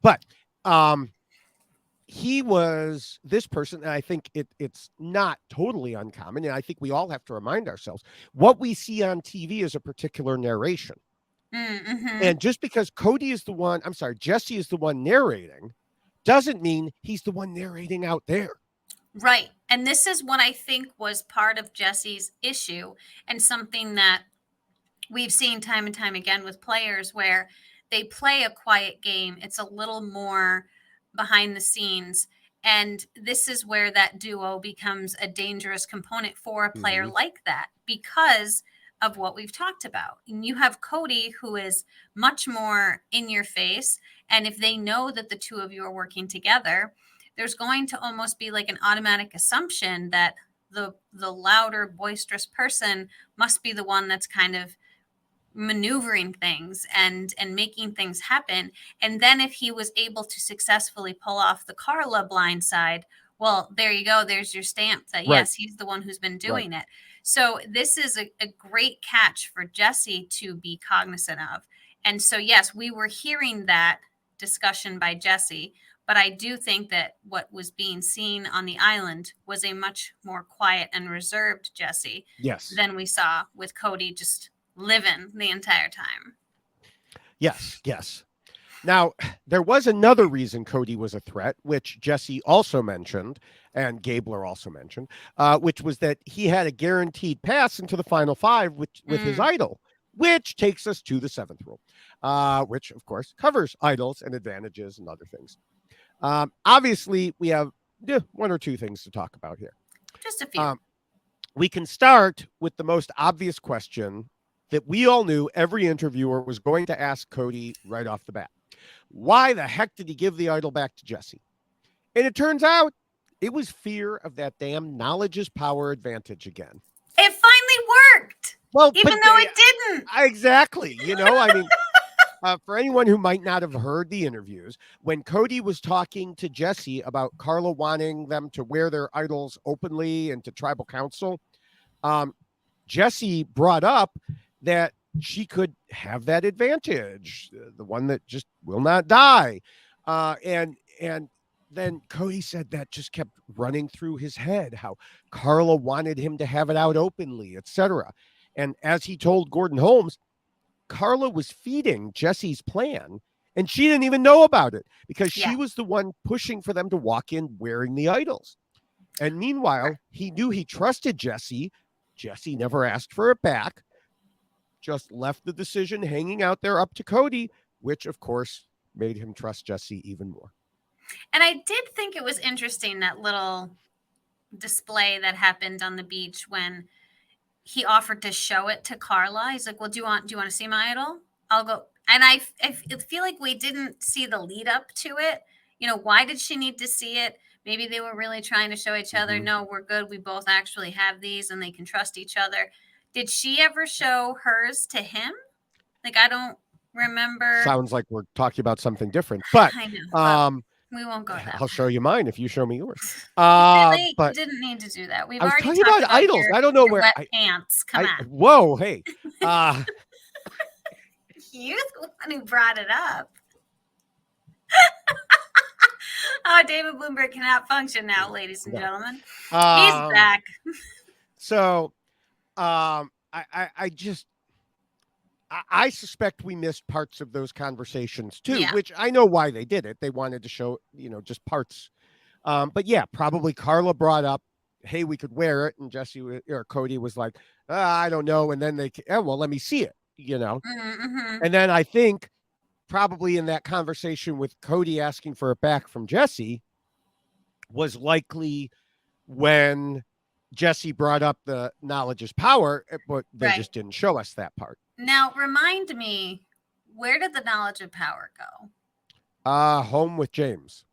but he was this person, and I think it's not totally uncommon, and I think we all have to remind ourselves what we see on TV is a particular narration. Mm-hmm. And just because Jesse is the one narrating, doesn't mean he's the one narrating out there. Right. And this is what I think was part of Jesse's issue, and something that we've seen time and time again with players where they play a quiet game. It's a little more behind the scenes. And this is where that duo becomes a dangerous component for a player like that, because of what we've talked about. And you have Cody, who is much more in your face. And if they know that the two of you are working together, there's going to almost be like an automatic assumption that the louder, boisterous person must be the one that's kind of maneuvering things and making things happen. And then if he was able to successfully pull off the Carla blindside, well, there you go. There's your stamp that yes, he's the one who's been doing it. So this is a great catch for Jesse to be cognizant of. And so, yes, we were hearing that discussion by Jesse, but I do think that what was being seen on the island was a much more quiet and reserved Jesse than we saw with Cody just living the entire time. Yes. Now, there was another reason Cody was a threat, which Jesse also mentioned, and Gabler also mentioned, which was that he had a guaranteed pass into the final five with his idol, which takes us to the seventh rule, which, of course, covers idols and advantages and other things. Obviously, we have one or two things to talk about here. Just a few. We can start with the most obvious question that we all knew every interviewer was going to ask Cody right off the bat. Why the heck did he give the idol back to Jesse? And it turns out it was fear of that damn knowledge is power advantage again. It finally worked. Well, even though it didn't. Exactly. I mean, for anyone who might not have heard the interviews, when Cody was talking to Jesse about Carla wanting them to wear their idols openly into tribal council, Jesse brought up that she could have that advantage, the one that just will not die. And then Cody said that just kept running through his head, how Carla wanted him to have it out openly, etc. And as he told Gordon Holmes, Carla was feeding Jesse's plan, and she didn't even know about it because she was the one pushing for them to walk in wearing the idols. And meanwhile, he knew he trusted Jesse. Jesse never asked for it back, just left the decision hanging out there up to Cody, which, of course, made him trust Jesse even more. And I did think it was interesting, that little display that happened on the beach when he offered to show it to Carla. He's like, well, do you want to see my idol? I'll go. And I feel like we didn't see the lead up to it. Why did she need to see it? Maybe they were really trying to show each other, no, we're good. We both actually have these and they can trust each other. Did she ever show hers to him? Like, I don't remember. Sounds like we're talking about something different, but I know. We won't go there. I'll show you mine if you show me yours. Really, but didn't need to do that. We've already talked about idols. I don't know where wet pants. Come on. Whoa, hey. You're the one who brought it up. Oh, David Bloomberg cannot function now, ladies and gentlemen. He's back. So, I suspect we missed parts of those conversations too, which I know why they did it. They wanted to show, just parts. But yeah, probably Carla brought up, hey, we could wear it. And Jesse or Cody was like, I don't know. And then let me see it, And then I think probably in that conversation with Cody asking for it back from Jesse was likely when Jesse brought up the knowledge is power, but they just didn't show us that part. Now, remind me, where did the knowledge of power go? Home with James.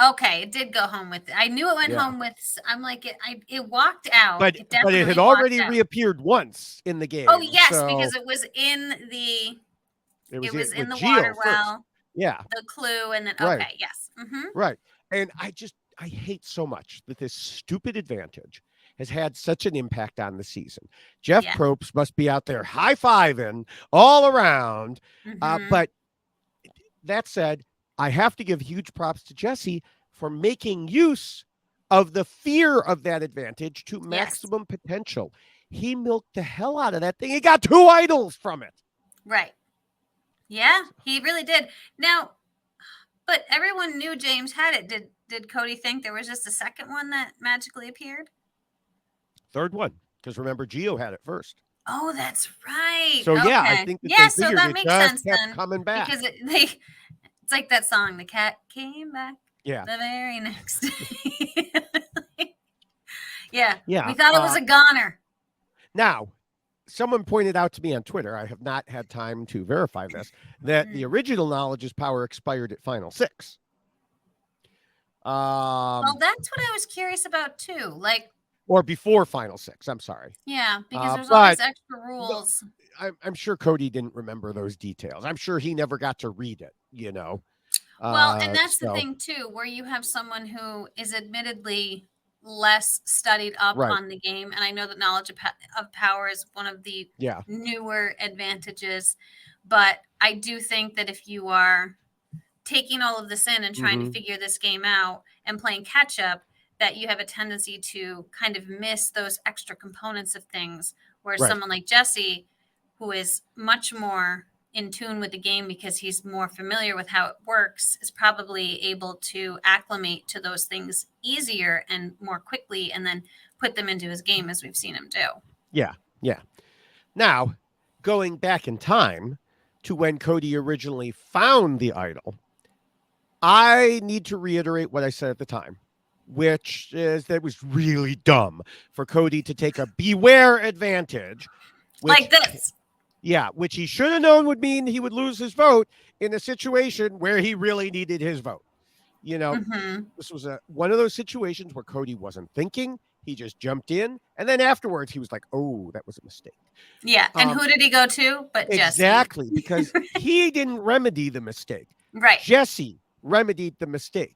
Okay, it did go home with. I knew it went home with. I'm like it walked out, but it had already reappeared once in the game. Oh yes, because it was in the. It was in the water well. Yeah. The clue, and then okay, yes. Right, and I hate so much that this stupid advantage has had such an impact on the season. Jeff Yeah. Probst must be out there high-fiving all around. But that said, I have to give huge props to Jesse for making use of the fear of that advantage to maximum potential. He milked the hell out of that thing. He got 2 idols from it. Right. Yeah, he really did. Now, but everyone knew James had it. Did Cody think there was just a second one that magically appeared? Third one, because remember, Gio had it first. Oh, that's right. So yeah, I Okay. think that Yeah, they so figured that it makes just sense kept then, coming back. because it's like that song, "The Cat Came Back." Yeah. The very next day. Yeah. Yeah. We thought it was a goner. Now, someone pointed out to me on Twitter, I have not had time to verify this, that the original Knowledge's power expired at Final 6. Well, that's what I was curious about too. Like, or before Final 6. I'm sorry. yeah, because there's all these but extra rules. I'm sure Cody didn't remember those details. I'm sure he never got to read it, you know. Well, and that's the thing too, where you have someone who is admittedly less studied up Right. on the game, and I know that knowledge of power is one of the newer advantages, but I do think that if you are taking all of this in and trying to figure this game out and playing catch up, that you have a tendency to kind of miss those extra components of things, where someone like Jesse, who is much more in tune with the game because he's more familiar with how it works, is probably able to acclimate to those things easier and more quickly, and then put them into his game, as we've seen him do. Yeah. Now, going back in time to when Cody originally found the idol, I need to reiterate what I said at the time, which is that it was really dumb for Cody to take a beware advantage. Like this. Yeah, which he should have known would mean he would lose his vote in a situation where he really needed his vote. You know, this was one of those situations where Cody wasn't thinking. He just jumped in. And then afterwards, he was like, oh, that was a mistake. Yeah. And who did he go to? But Jesse. Exactly, because he didn't remedy the mistake. Right. Jesse remedied the mistake.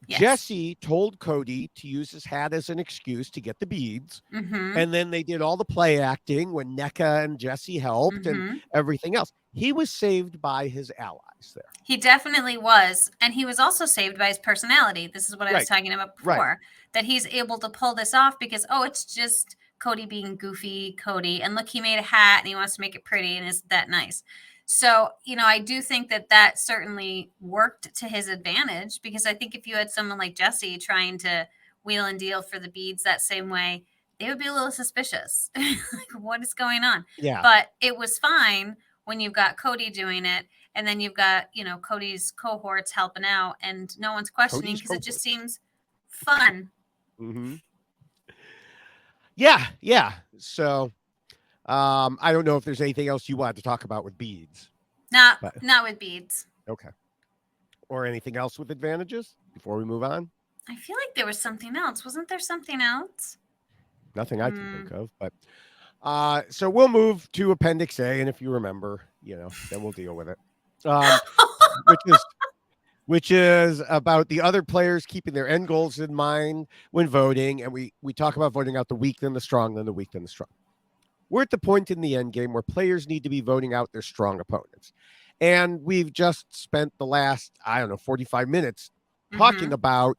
Yes. Jesse told Cody to use his hat as an excuse to get the beads. And then they did all the play acting when NECA and Jesse helped and everything else. He was saved by his allies there. He definitely was. And he was also saved by his personality. This is what I was talking about before, that he's able to pull this off because, it's just Cody being goofy Cody. And look, he made a hat and he wants to make it pretty. And isn't that nice? So, I do think that certainly worked to his advantage, because I think if you had someone like Jesse trying to wheel and deal for the beads that same way, they would be a little suspicious. Like, what is going on? Yeah. But it was fine when you've got Cody doing it, and then you've got, Cody's cohorts helping out, and no one's questioning because it just seems fun. Yeah. So I don't know if there's anything else you wanted to talk about with beads. Not with beads. Okay. Or anything else with advantages before we move on? I feel like there was something else. Wasn't there something else? Nothing I can think of, but so we'll move to Appendix A, and if you remember, then we'll deal with it. Which is about the other players keeping their end goals in mind when voting, and we talk about voting out the weak, then the strong, then the weak, then the strong. We're at the point in the end game where players need to be voting out their strong opponents. And we've just spent the last, 45 minutes talking about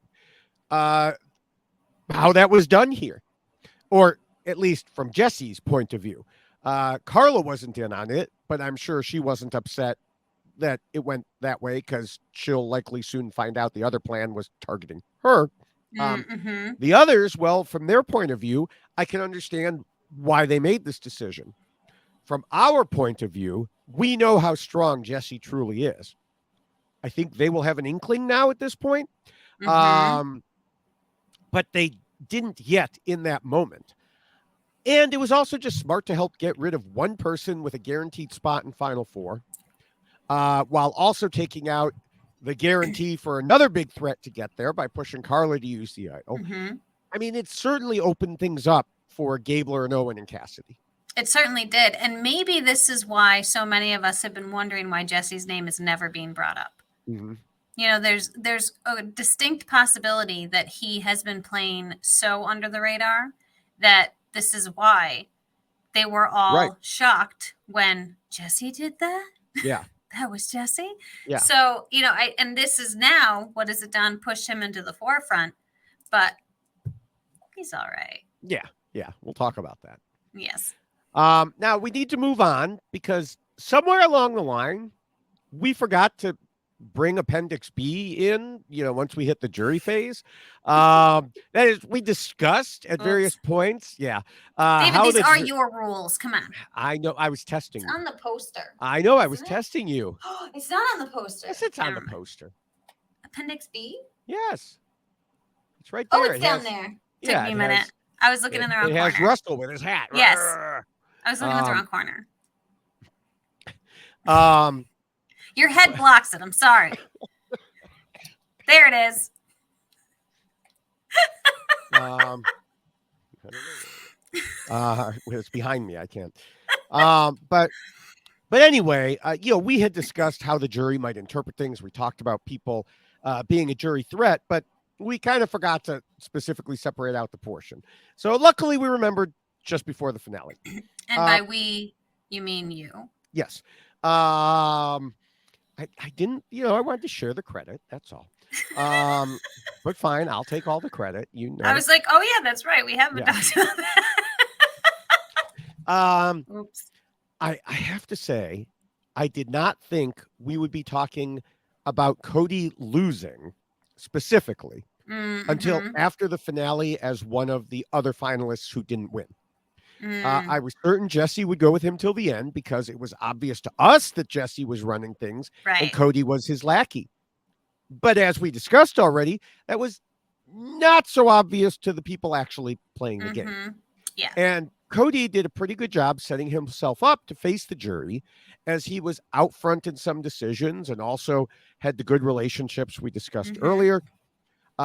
how that was done here. Or at least from Jesse's point of view. Carla wasn't in on it, but I'm sure she wasn't upset that it went that way, because she'll likely soon find out the other plan was targeting her. The others, well, from their point of view, I can understand why they made this decision. From our point of view, we know how strong Jesse truly is. I think they will have an inkling now at this point. But they didn't yet in that moment. And it was also just smart to help get rid of one person with a guaranteed spot in Final Four, while also taking out the guarantee for another big threat to get there by pushing Carla to use the idol. I mean, it certainly opened things up for Gabler and Owen and Cassidy. It certainly did. And maybe this is why so many of us have been wondering why Jesse's name is never being brought up. There's a distinct possibility that he has been playing so under the radar that this is why they were all Right. shocked when Jesse did that. Yeah. That was Jesse. Yeah. So, and this is now, what has it done? Pushed him into the forefront, but he's all right. Yeah. Yeah. We'll talk about that. Yes. Now we need to move on because somewhere along the line, we forgot to bring Appendix B in, once we hit the jury phase. That is, we discussed at various points. Yeah. David, these are your rules. Come on. I know. I was testing It's on the poster. I know. I was testing you. It's not on the poster. Yes, it's on the poster. Appendix B? Yes. It's right there. Oh, it's down there. Took me a minute. I was looking in the wrong corner. It has Russell with his hat. Yes. I was looking at the wrong corner. Your head blocks it. I'm sorry. There it is. It's behind me. I can't. But anyway, we had discussed how the jury might interpret things. We talked about people being a jury threat, but we kind of forgot to specifically separate out the portion. So luckily we remembered just before the finale. And by we, you mean you? Yes. I didn't, I wanted to share the credit. That's all. But fine. I'll take all the credit. I was like, oh yeah, that's right. We haven't talked about that. Oops. I have to say, I did not think we would be talking about Cody losing specifically until after the finale as one of the other finalists who didn't win. I was certain Jesse would go with him till the end because it was obvious to us that Jesse was running things and Cody was his lackey. But as we discussed already, that was not so obvious to the people actually playing the game. Yeah. And Cody did a pretty good job setting himself up to face the jury as he was out front in some decisions and also had the good relationships we discussed earlier.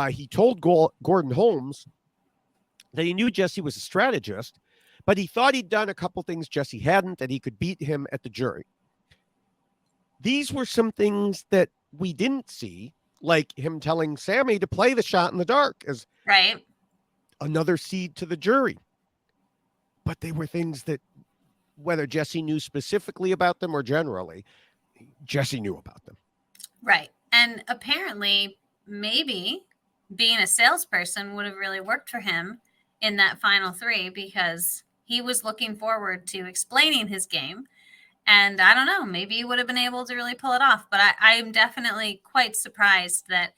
He told Gordon Holmes that he knew Jesse was a strategist, but he thought he'd done a couple things Jesse hadn't, and he could beat him at the jury. These were some things that we didn't see, like him telling Sammy to play the shot in the dark as another seed to the jury. But they were things that, whether Jesse knew specifically about them or generally, Jesse knew about them. Right. And apparently, maybe being a salesperson would have really worked for him in that final three because he was looking forward to explaining his game. And I don't know, maybe he would have been able to really pull it off. But I'm definitely quite surprised that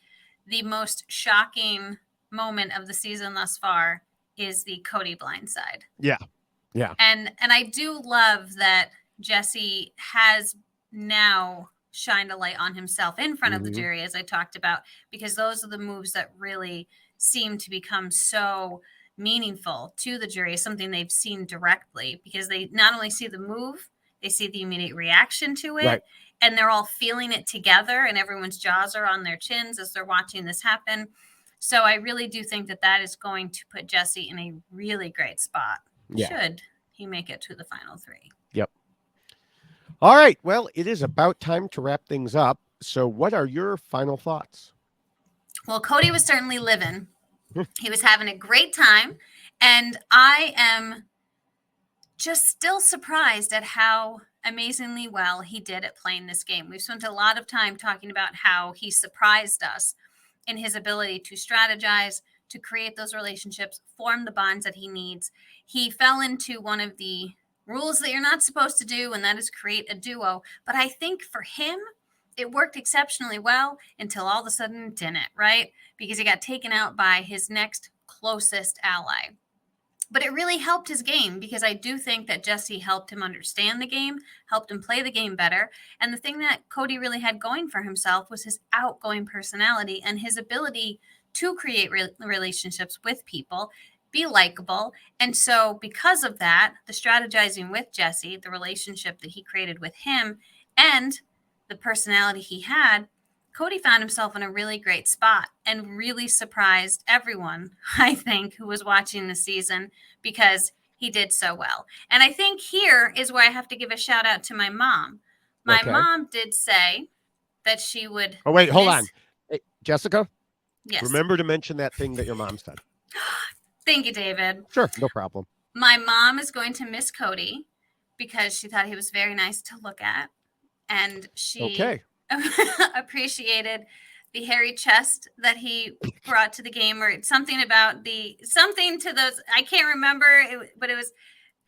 the most shocking moment of the season thus far is the Cody blindside. Yeah. Yeah. And I do love that Jesse has now shined a light on himself in front of the jury, as I talked about, because those are the moves that really seem to become so meaningful to the jury, something they've seen directly, because they not only see the move, they see the immediate reaction to it, and they're all feeling it together, and everyone's jaws are on their chins as they're watching this happen. So I really do think that that is going to put Jesse in a really great spot. Should he make it to the final three. Yep. All right. Well, it is about time to wrap things up. So what are your final thoughts? Well, Cody was certainly living. He was having a great time. And I am just still surprised at how amazingly well he did at playing this game. We've spent a lot of time talking about how he surprised us in his ability to strategize, to create those relationships, form the bonds that he needs. He fell into one of the rules that you're not supposed to do, and that is create a duo. But I think for him, it worked exceptionally well until all of a sudden it didn't, right? Because he got taken out by his next closest ally. But it really helped his game because I do think that Jesse helped him understand the game, helped him play the game better. And the thing that Cody really had going for himself was his outgoing personality and his ability to create relationships with people, be likable. And so because of that, the strategizing with Jesse, the relationship that he created with him, and the personality he had, Cody found himself in a really great spot and really surprised everyone, I think, who was watching the season because he did so well. And I think here is where I have to give a shout out to my mom. My mom did say that she would. Oh, wait, hold on. Hey, Jessica? Yes. Remember to mention that thing that your mom said. Thank you, David. Sure, no problem. My mom is going to miss Cody because she thought he was very nice to look at. And she appreciated the hairy chest that he brought to the game, or something to those. I can't remember, but it was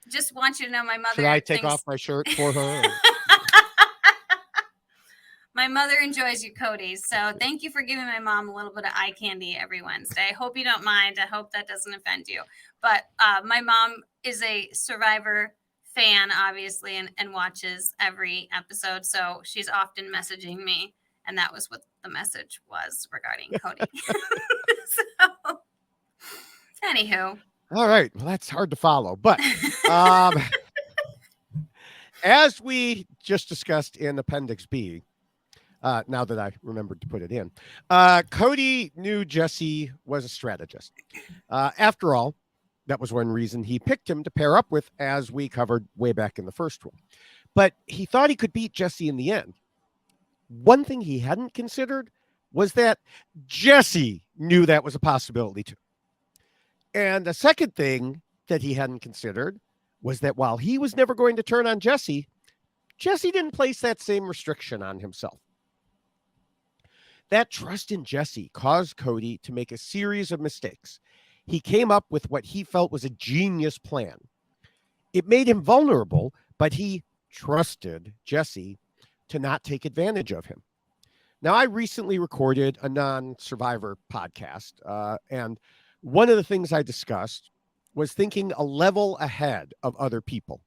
just want you to know my mother. Should I take off my shirt for her? My mother enjoys you, Cody. So thank you for giving my mom a little bit of eye candy every Wednesday. I hope you don't mind. I hope that doesn't offend you. But my mom is a Survivor fan, obviously, and watches every episode. So she's often messaging me. And that was what the message was regarding Cody. So, anywho. All right. Well, that's hard to follow. But as we just discussed in Appendix B, now that I remembered to put it in, Cody knew Jesse was a strategist. After all, that was one reason he picked him to pair up with, as we covered way back in the first one. But he thought he could beat Jesse in the end. One thing he hadn't considered was that Jesse knew that was a possibility too. And the second thing that he hadn't considered was that while he was never going to turn on Jesse, Jesse didn't place that same restriction on himself. That trust in Jesse caused Cody to make a series of mistakes. He came up with what he felt was a genius plan. It made him vulnerable, but he trusted Jesse to not take advantage of him. Now, I recently recorded a non-Survivor podcast, and one of the things I discussed was thinking a level ahead of other people.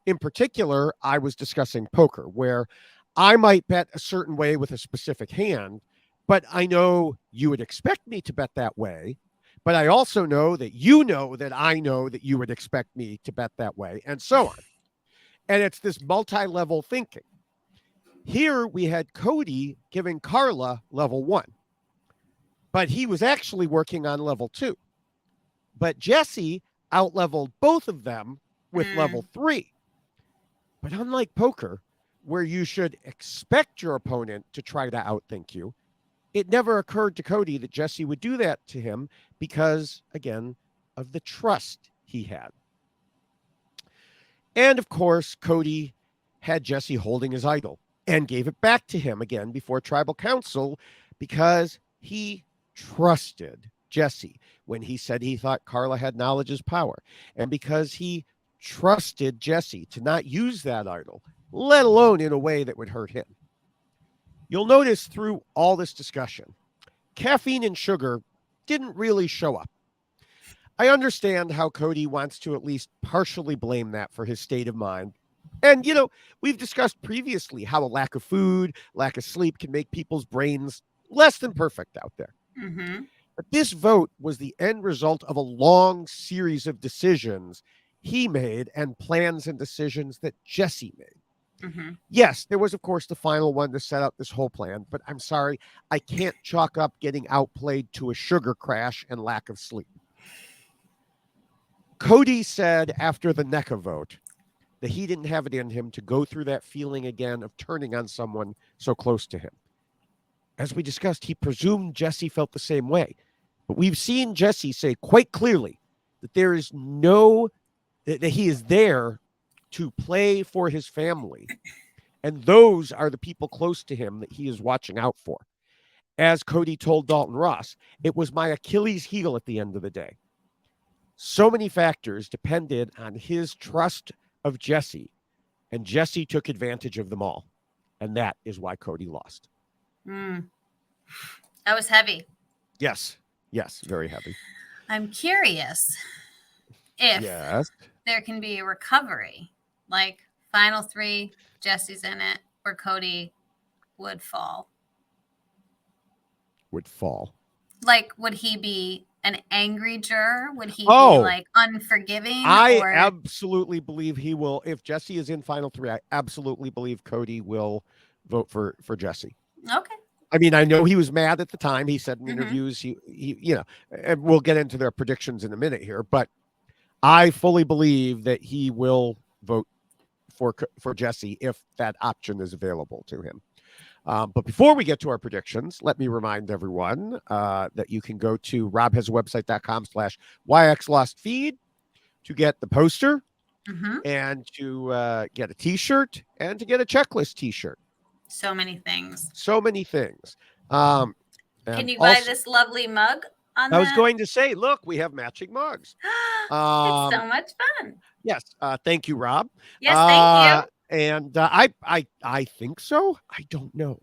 In particular, I was discussing poker, where I might bet a certain way with a specific hand, but I know you would expect me to bet that way. But I also know that I know that you would expect me to bet that way, and so on. And it's this multi-level thinking. Here we had Cody giving Carla level 1, but he was actually working on level 2. But Jesse out-leveled both of them with level 3. But unlike poker, where you should expect your opponent to try to outthink you, it never occurred to Cody that Jesse would do that to him because, again, of the trust he had. And of course, Cody had Jesse holding his idol and gave it back to him again before tribal council because he trusted Jesse when he said he thought Carla had knowledge is power, and because he trusted Jesse to not use that idol, let alone in a way that would hurt him. You'll notice through all this discussion, caffeine and sugar didn't really show up. I understand how Cody wants to at least partially blame that for his state of mind. And, we've discussed previously how a lack of food, lack of sleep can make people's brains less than perfect out there. Mm-hmm. But this vote was the end result of a long series of decisions he made and plans and decisions that Jesse made. Mm-hmm. Yes, there was, of course, the final one to set up this whole plan, but I'm sorry, I can't chalk up getting outplayed to a sugar crash and lack of sleep. Cody said after the NECA vote that he didn't have it in him to go through that feeling again of turning on someone so close to him. As we discussed, he presumed Jesse felt the same way. But we've seen Jesse say quite clearly that that he is there to play for his family. And those are the people close to him that he is watching out for. As Cody told Dalton Ross, it was my Achilles heel at the end of the day. So many factors depended on his trust of Jesse, and Jesse took advantage of them all. And that is why Cody lost. That was heavy. Yes, very heavy. I'm curious if there can be a recovery, like final 3, Jesse's in it, where Cody would fall. Like, would he be an angry juror? Would he be like unforgiving? I absolutely believe he will. If Jesse is in final 3, I absolutely believe Cody will vote for Jesse. Okay. I mean, I know he was mad at the time. He said in interviews, he and we'll get into their predictions in a minute here, but I fully believe that he will vote for Jesse if that option is available to him. But before we get to our predictions, let me remind everyone that you can go to robhasawebsite.com/yxlostfeed to get the poster and to get a T-shirt and to get a checklist T-shirt. So many things. So many things. Can you buy this lovely mug on I was going to say, look, we have matching mugs. It's so much fun. Yes. Thank you, Rob. Yes, thank you. And I think so. I don't know.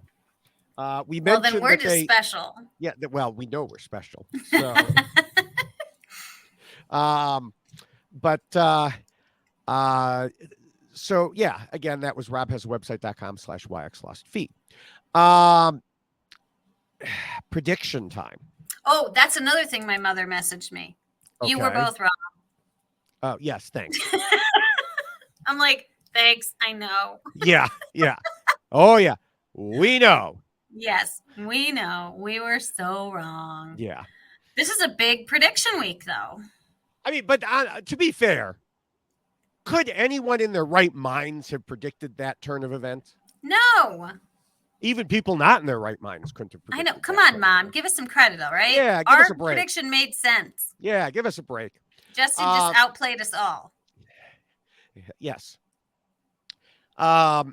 We mentioned then we're just special. Yeah. Well, we know we're special. So, so yeah, again, that was robhasawebsite.com/yxlostfeed. Prediction time. Oh, that's another thing my mother messaged me. Okay. You were both wrong. Oh, yes, thanks. I'm like, thanks, I know. Yeah. Oh, yeah. We know. Yes, we know. We were so wrong. Yeah. This is a big prediction week, though. I mean, but to be fair, could anyone in their right minds have predicted that turn of events? No. Even people not in their right minds couldn't have predicted. I know. Come on, Mom. Give us some credit, all right? Yeah, give us a break. Our prediction made sense. Yeah, give us a break. Justin just outplayed us all. Yes. All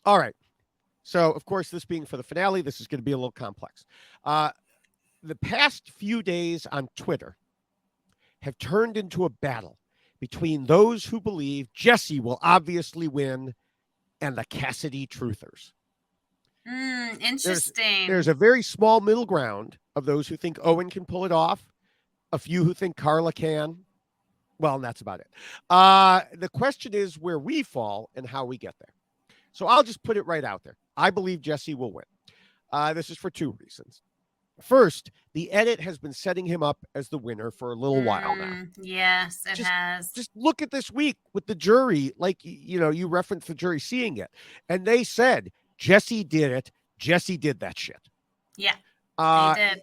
right. So, of course, this being for the finale, this is going to be a little complex. The past few days on Twitter have turned into a battle between those who believe Jesse will obviously win and the Cassidy truthers. Interesting. There's a very small middle ground of those who think Owen can pull it off, a few who think Carla can. Well, and that's about it. The question is where we fall and how we get there. So I'll just put it right out there. I believe Jesse will win. This is for two reasons. First, the edit has been setting him up as the winner for a little while now. Yes, it has. Just look at this week with the jury. Like, you referenced the jury seeing it. And they said, Jesse did it. Jesse did that shit. Yeah, they did.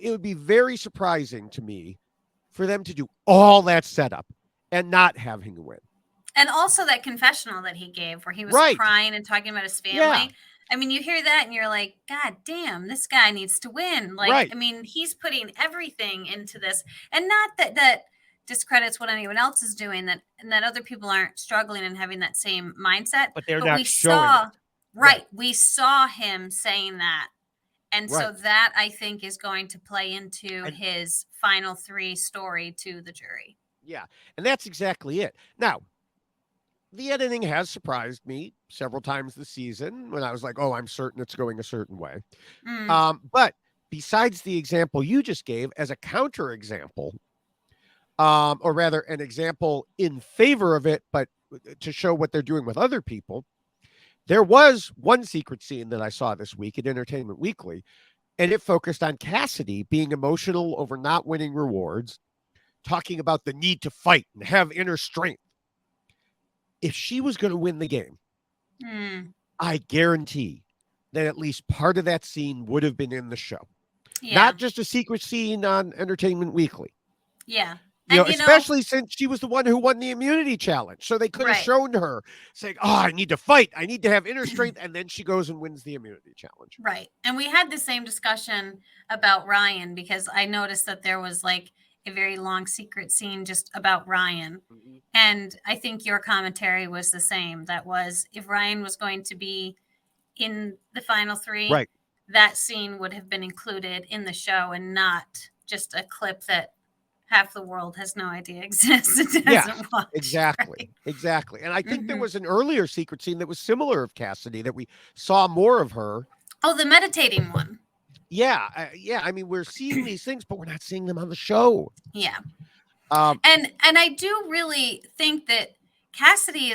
It would be very surprising to me for them to do all that setup and not have him win. And also that confessional that he gave where he was crying and talking about his family. Yeah. I mean, you hear that and you're like, God damn, this guy needs to win. Like, I mean, he's putting everything into this. And not that discredits what anyone else is doing, and that other people aren't struggling and having that same mindset. But they're not showing it. Right. We saw him saying that. And so that, I think, is going to play into his final three story to the jury. Yeah. And that's exactly it. Now, the editing has surprised me several times this season when I was like, oh, I'm certain it's going a certain way. But besides the example you just gave as a counter example, or rather an example in favor of it, but to show what they're doing with other people, there was one secret scene that I saw this week at Entertainment Weekly, and it focused on Cassidy being emotional over not winning rewards, talking about the need to fight and have inner strength. If she was going to win the game, I guarantee that at least part of that scene would have been in the show. Yeah. Not just a secret scene on Entertainment Weekly. Yeah. Especially since she was the one who won the immunity challenge. So they could have shown her saying, oh, I need to fight. I need to have inner strength. And then she goes and wins the immunity challenge. Right. And we had the same discussion about Ryan because I noticed that there was like a very long secret scene just about Ryan. Mm-hmm. And I think your commentary was the same. That was if Ryan was going to be in the final three, that scene would have been included in the show and not just a clip that half the world has no idea exists. It doesn't watch. Exactly. And I think there was an earlier secret scene that was similar of Cassidy that we saw more of her. Oh, the meditating one. Yeah. I mean, we're seeing these things, but we're not seeing them on the show. Yeah. And I do really think that Cassidy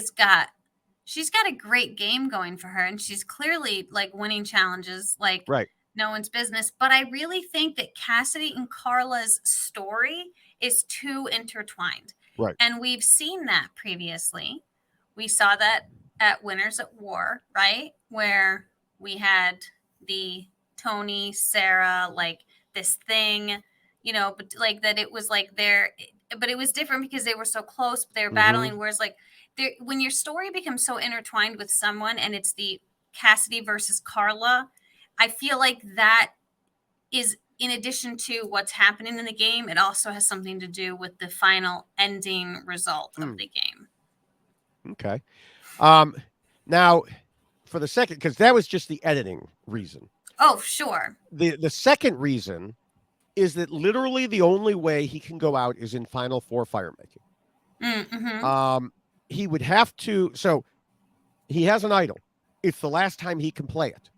she's got a great game going for her, and she's clearly like winning challenges like no one's business. But I really think that Cassidy and Carla's story is too intertwined. Right. And we've seen that previously. We saw that at Winners at War, right? Where we had the Tony, Sarah, like this thing, but like that it was like but it was different because they were so close, but they were battling. Whereas like when your story becomes so intertwined with someone and it's the Cassidy versus Carla, I feel like that is, in addition to what's happening in the game, it also has something to do with the final ending result of the game. Okay. Now, for the second, because that was just the editing reason. Oh, sure. The second reason is that literally the only way he can go out is in Final Four fire making. Mm-hmm. He would have to. So he has an idol. It's the last time he can play it.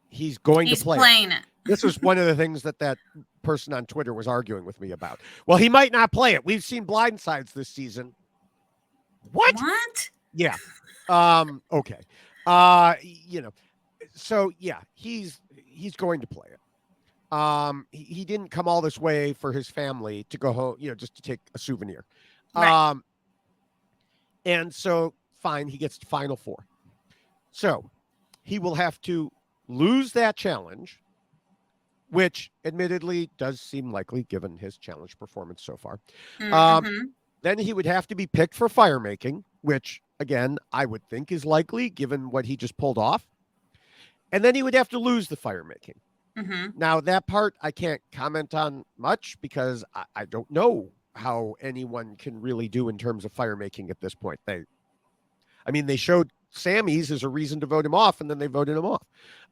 He's going to play playing it. This was one of the things that person on Twitter was arguing with me about. Well, he might not play it. We've seen blindsides this season. What? Yeah. Okay. So yeah, he's going to play it. He didn't come all this way for his family to go home, just to take a souvenir. Right. And so fine, he gets to Final Four. So he will have to lose that challenge, which admittedly does seem likely given his challenge performance so far. Mm-hmm. Then he would have to be picked for fire making, which again, I would think is likely given what he just pulled off. And then he would have to lose the fire making. Mm-hmm. Now that part I can't comment on much because I don't know how anyone can really do in terms of fire making at this point. They showed Sammy's as a reason to vote him off, and then they voted him off.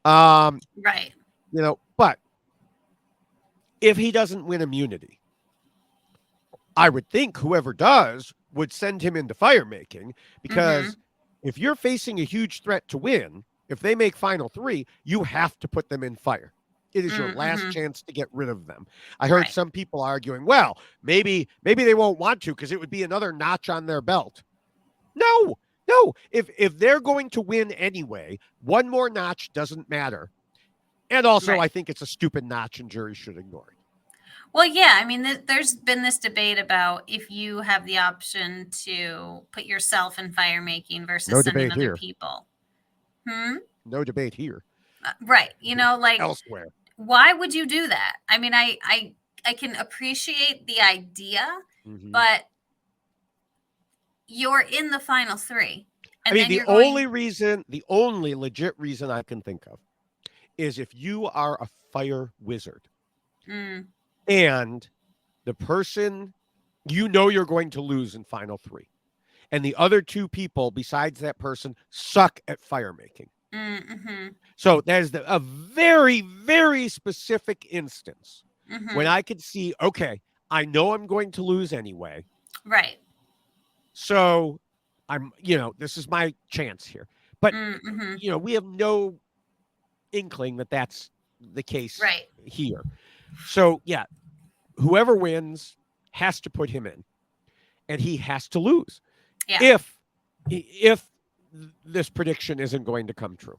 Right. But if he doesn't win immunity, I would think whoever does would send him into fire making, because if you're facing a huge threat to win, if they make Final Three, you have to put them in fire. It is your last chance to get rid of them. I heard some people arguing, well, maybe they won't want to because it would be another notch on their belt. No. If they're going to win anyway, one more notch doesn't matter. And also, I think it's a stupid notch and juries should ignore it. Well, yeah. There's been this debate about if you have the option to put yourself in fire making versus sending other people. No debate here. Right. Elsewhere. Why would you do that? I can appreciate the idea, but you're in the Final Three. And the only legit reason I can think of is if you are a fire wizard and the person you're going to lose in Final Three, and the other two people besides that person suck at fire making. So there's a very, very specific instance when I could see, okay, I know I'm going to lose anyway. Right. So this is my chance here. But, we have no inkling that that's the case here. So, yeah, whoever wins has to put him in, and he has to lose. Yeah. If this prediction isn't going to come true.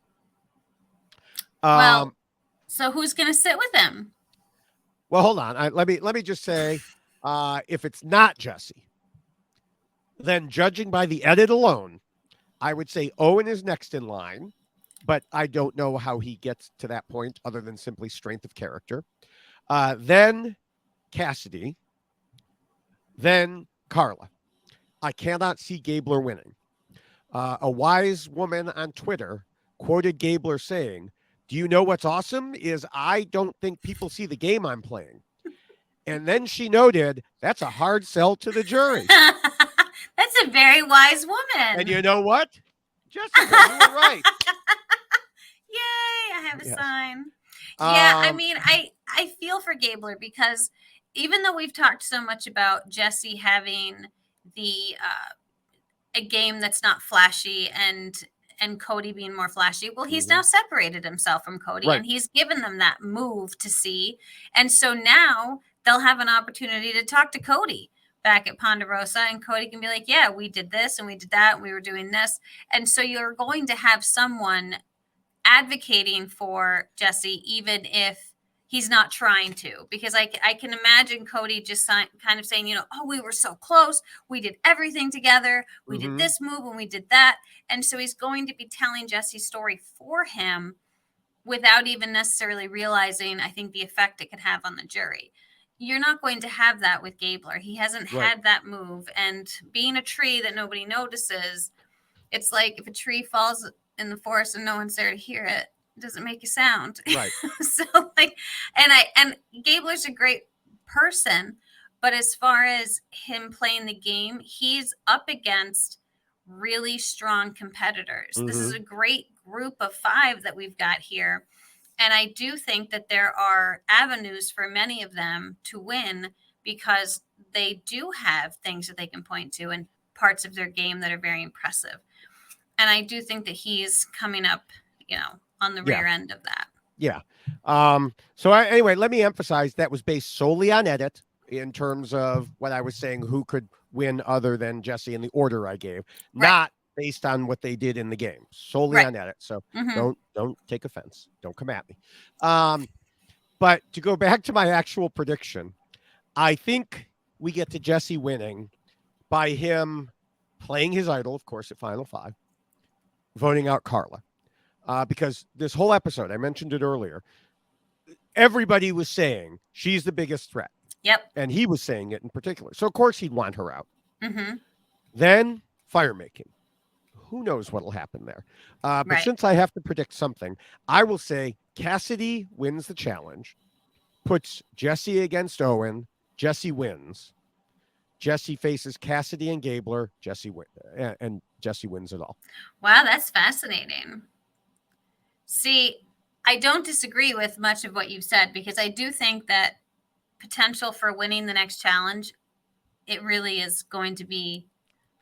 So who's going to sit with him? Well, hold on. Let me just say, if it's not Jesse, then judging by the edit alone, I would say Owen is next in line, but I don't know how he gets to that point other than simply strength of character. Then Cassidy, then Carla. I cannot see Gabler winning. A wise woman on Twitter quoted Gabler saying, "Do you know what's awesome is I don't think people see the game I'm playing." And then she noted, that's a hard sell to the jury. That's a very wise woman. And you know what? Jessica, you were right. Yay, I have a sign. I feel for Gabler because even though we've talked so much about Jesse having a game that's not flashy and Cody being more flashy, well, he's now separated himself from Cody and he's given them that move to see. And so now they'll have an opportunity to talk to Cody back at Ponderosa, and Cody can be like, yeah, we did this and we did that and we were doing this. And so you're going to have someone advocating for Jesse, even if he's not trying to, because I can imagine Cody just kind of saying, oh, we were so close. We did everything together. We did this move and we did that. And so he's going to be telling Jesse's story for him without even necessarily realizing, I think, the effect it could have on the jury. You're not going to have that with Gabler. He hasn't had that move. And being a tree that nobody notices, it's like if a tree falls in the forest and no one's there to hear it, It doesn't make a sound. Right. So like, and Gabler's a great person, but as far as him playing the game, he's up against really strong competitors. This is a great group of 5 that we've got here. And I do think that there are avenues for many of them to win because they do have things that they can point to and parts of their game that are very impressive. And I do think that he's coming up, on the rear end of that. Yeah. Anyway, let me emphasize that was based solely on edit in terms of what I was saying, who could win other than Jesse in the order I gave, not based on what they did in the game, solely on edit. So don't take offense. Don't come at me. But to go back to my actual prediction, I think we get to Jesse winning by him playing his idol, of course, at Final 5, voting out Carla. Because this whole episode, I mentioned it earlier, everybody was saying she's the biggest threat. Yep. And he was saying it in particular. So, of course, he'd want her out. Then fire making. Who knows what will happen there? But since I have to predict something, I will say Cassidy wins the challenge, puts Jesse against Owen. Jesse wins. Jesse faces Cassidy and Gabler. Jesse wins it all. Wow, that's fascinating. See, I don't disagree with much of what you've said because I do think that potential for winning the next challenge, it really is going to be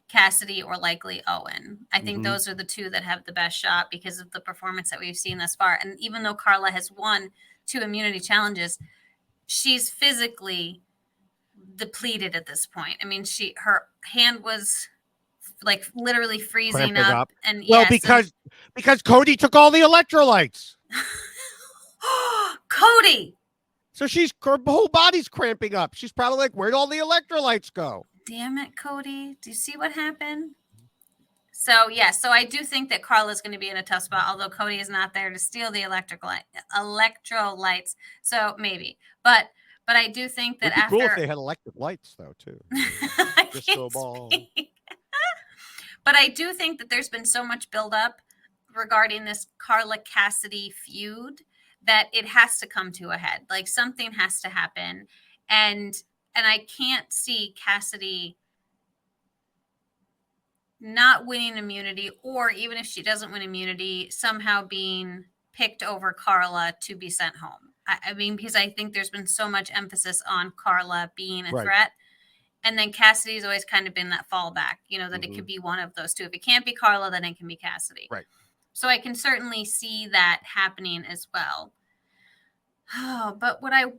Cassidy or likely Owen. I think those are the 2 that have the best shot because of the performance that we've seen thus far. And even though Carla has won 2 immunity challenges, she's physically depleted at this point. I mean, her hand was like literally freezing up. And because Cody took all the electrolytes. Cody. So her whole body's cramping up. She's probably like, where'd all the electrolytes go? Damn it, Cody. Do you see what happened? So I do think that Carla's going to be in a tough spot, although Cody is not there to steal the electrolytes. So maybe. But I do think that It'd be cool if they had electric lights, though, too. Crystal ball. But I do think that there's been so much buildup regarding this Carla Cassidy feud that it has to come to a head. Like something has to happen. And I can't see Cassidy not winning immunity, or even if she doesn't win immunity, somehow being picked over Carla to be sent home. I mean, because I think there's been so much emphasis on Carla being a threat. And then Cassidy's always kind of been that fallback, that it could be one of those 2. If it can't be Carla, then it can be Cassidy. Right. So I can certainly see that happening as well. Oh, but what I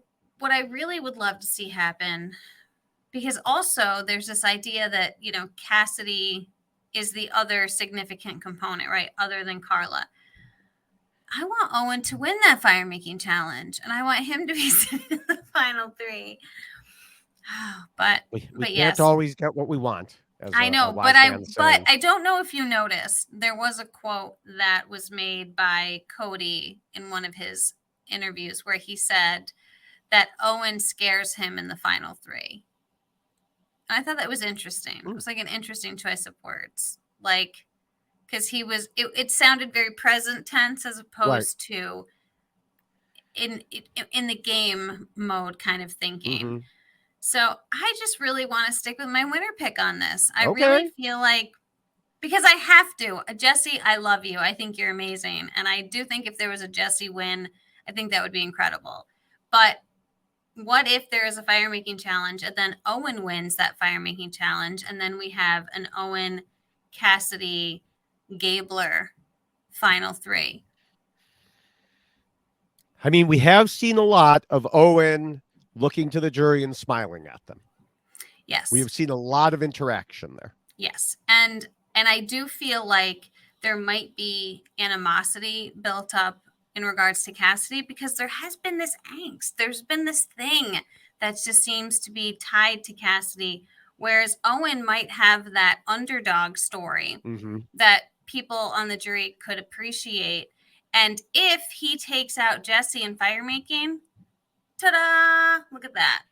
really would love to see happen, because also there's this idea that, Cassidy is the other significant component, right? Other than Carla. I want Owen to win that fire making challenge, and I want him to be sitting in the final 3. But we yes, can't always get what we want. I know, but I don't know if you noticed, there was a quote that was made by Cody in one of his interviews where he said that Owen scares him in the final 3. I thought that was interesting. It was like an interesting choice of words, like because it sounded very present tense as opposed to in the game mode kind of thinking. So I just really want to stick with my winner pick on this. I really feel like, because I have to. Jesse, I love you. I think you're amazing. And I do think if there was a Jesse win, I think that would be incredible. But what if there is a fire making challenge and then Owen wins that fire making challenge, and then we have an Owen, Cassidy, Gabler final 3? I mean, we have seen a lot of Owen looking to the jury and smiling at them. Yes. We have seen a lot of interaction there. Yes. And I do feel like there might be animosity built up in regards to Cassidy, because there has been this angst. There's been this thing that just seems to be tied to Cassidy, whereas Owen might have that underdog story that people on the jury could appreciate. And if he takes out Jesse in fire making, ta-da! Look at that.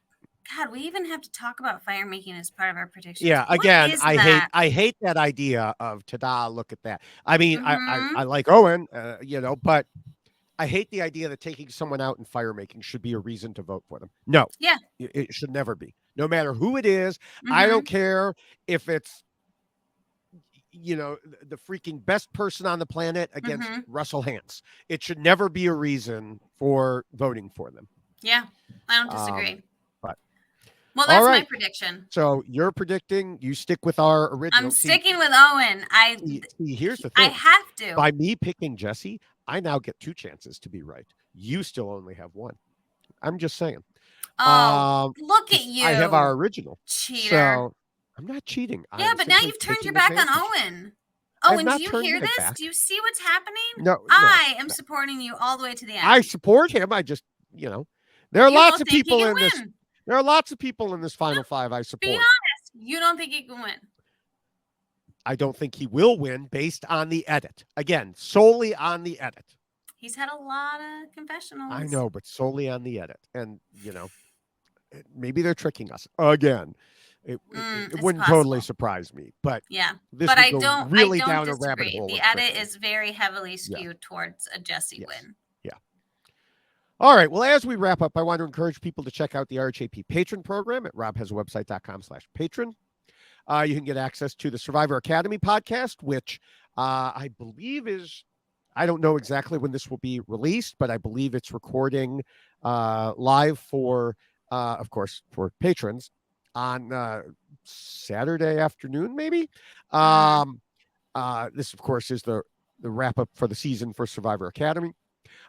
God, we even have to talk about fire making as part of our predictions. Yeah, again, I hate that idea of ta-da, look at that. I mean, I like Owen, but I hate the idea that taking someone out in fire making should be a reason to vote for them. No, Yeah. it should never be. No matter who it is, I Mhm. don't care if it's the freaking best person on the planet against Mhm. Russell Hantz. It should never be a reason for voting for them. Yeah, I don't disagree. But Well, all that's my right. prediction. So you're predicting you stick with our original. I'm sticking with Owen. See, here's the I thing. have to. By me picking Jesse, I now get 2 chances to be right. You still only have 1. I'm just saying. Oh, look at 'Cause you. I have our original. Cheater. So I'm not cheating. Yeah, I'm but now simply you've turned your taking back on advantage. Owen. I have Owen, not do you turned hear my this? back. Do you see what's happening? No, I am no. supporting you all the way to the end. I support him. I just, there are You lots don't of think he people can in this. win. There are lots of people in this final 5 I Be support. honest. You don't think he can win. I don't think he will win based on the edit. Again, solely on the edit. He's had a lot of confessionals. I know, but solely on the edit. And, maybe they're tricking us again. It wouldn't totally surprise me, but yeah, this but would I go don't really I don't down a rabbit disagree. hole. The of edit trickery. is very heavily skewed towards a Jesse win. Yeah. All right. Well, as we wrap up, I want to encourage people to check out the RHAP patron program at robhasawebsite.com/patron. You can get access to the Survivor Academy podcast, which I believe I don't know exactly when this will be released, but I believe it's recording live for, of course, for patrons on Saturday afternoon, maybe. This, of course, is the wrap up for the season for Survivor Academy.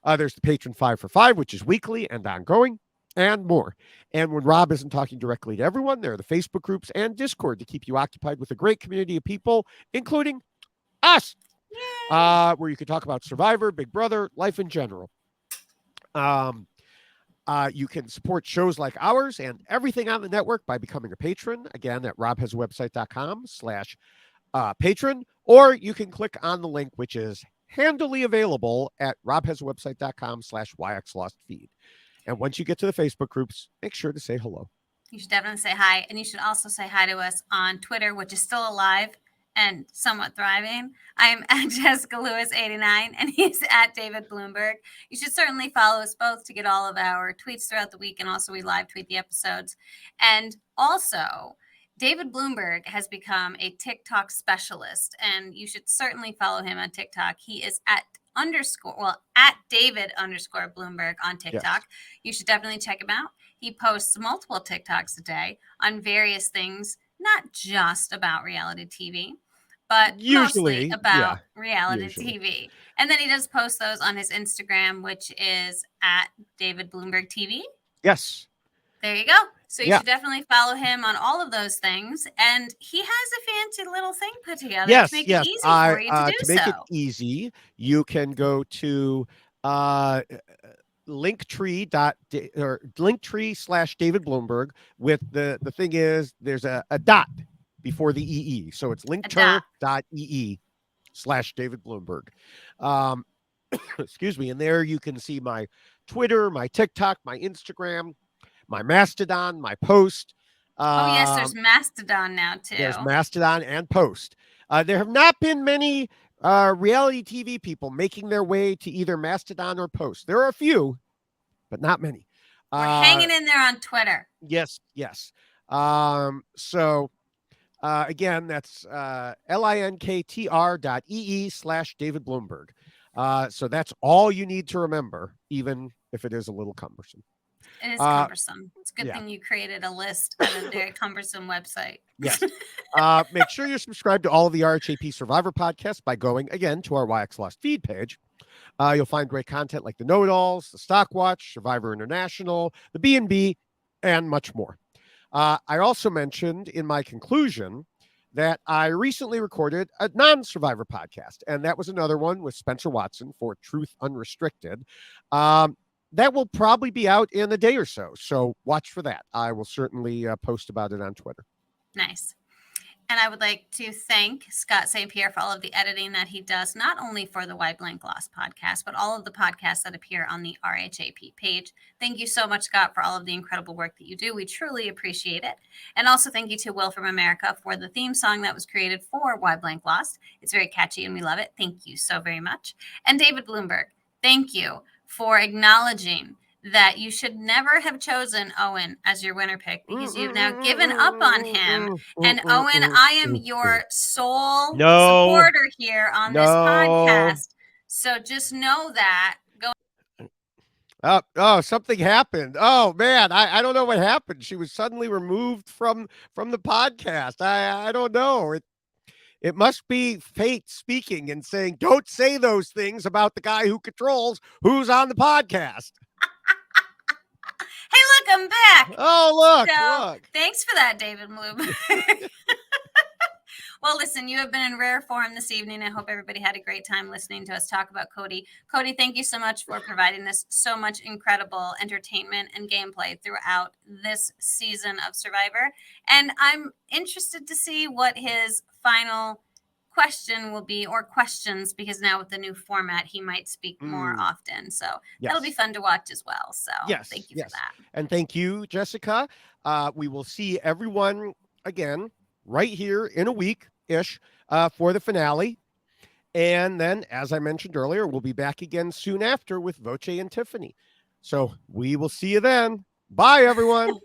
There's the Patron 5 for 5, which is weekly and ongoing, and more. And when Rob isn't talking directly to everyone, there are the Facebook groups and Discord to keep you occupied with a great community of people, including us, where you can talk about Survivor, Big Brother, life in general. You can support shows like ours and everything on the network by becoming a patron, again, at robhasawebsite.com/patron, or you can click on the link, which is handily available at robhasawebsite.com/yxlostfeed. And once you get to the Facebook groups, make sure to say hello. You should definitely say hi. And you should also say hi to us on Twitter, which is still alive and somewhat thriving. I'm at Jessica Lewis 89 and he's at David Bloomberg. You should certainly follow us both to get all of our tweets throughout the week. And also we live tweet the episodes. And also David Bloomberg has become a TikTok specialist, and you should certainly follow him on TikTok. He is at David_Bloomberg on TikTok. Yes. You should definitely check him out. He posts multiple TikToks a day on various things, not just about reality TV, but mostly about reality TV. And then he does post those on his Instagram, which is at David Bloomberg TV. Yes. There you go. So you should definitely follow him on all of those things. And he has a fancy little thing put together to make it easy for you to do so. To make it easy, you can go to Linktree/David Bloomberg. With the thing is, there's a dot before the EE. So it's linktree.ee/David Bloomberg. Excuse me. And there you can see my Twitter, my TikTok, my Instagram, my Mastodon, my Post. Yes, there's Mastodon now, too. There's Mastodon and Post. There have not been many reality TV people making their way to either Mastodon or Post. There are a few, but not many. We're hanging in there on Twitter. Yes. So, again, that's linktr.ee/David Bloomberg. So that's all you need to remember, even if it is a little cumbersome. It is cumbersome. It's a good thing you created a list of a very cumbersome website. Yes. Make sure you're subscribed to all of the RHAP Survivor podcasts by going, again, to our YX Lost feed page. You'll find great content like the Know-It-Alls, the Stock Watch, Survivor International, the B&B, and much more. I also mentioned in my conclusion that I recently recorded a non-Survivor podcast, and that was another one with Spencer Watson for Truth Unrestricted. That will probably be out in a day or so. So watch for that. I will certainly post about it on Twitter. Nice. And I would like to thank Scott St. Pierre for all of the editing that he does, not only for the Why Blank Lost podcast, but all of the podcasts that appear on the RHAP page. Thank you so much, Scott, for all of the incredible work that you do. We truly appreciate it. And also thank you to Will from America for the theme song that was created for Why Blank Lost. It's very catchy and we love it. Thank you so very much. And David Bloomberg, thank you for acknowledging that you should never have chosen Owen as your winner pick because you've now given up on him. And Owen, I am your sole supporter here on this podcast. So just know that. Oh, something happened. Oh man, I don't know what happened. She was suddenly removed from the podcast. I don't know. It must be fate speaking and saying, don't say those things about the guy who controls who's on the podcast. Hey, look, I'm back. Oh, look. Thanks for that, David Bloomberg. Well, listen, you have been in rare form this evening. I hope everybody had a great time listening to us talk about Cody. Cody, thank you so much for providing us so much incredible entertainment and gameplay throughout this season of Survivor. And I'm interested to see what his final question will be, or questions, because now with the new format, he might speak more often. So that'll be fun to watch as well. So thank you for that. And thank you, Jessica. We will see everyone again right here in a week-ish for the finale. And then, as I mentioned earlier, we'll be back again soon after with Voce and Tiffany. So we will see you then. Bye, everyone.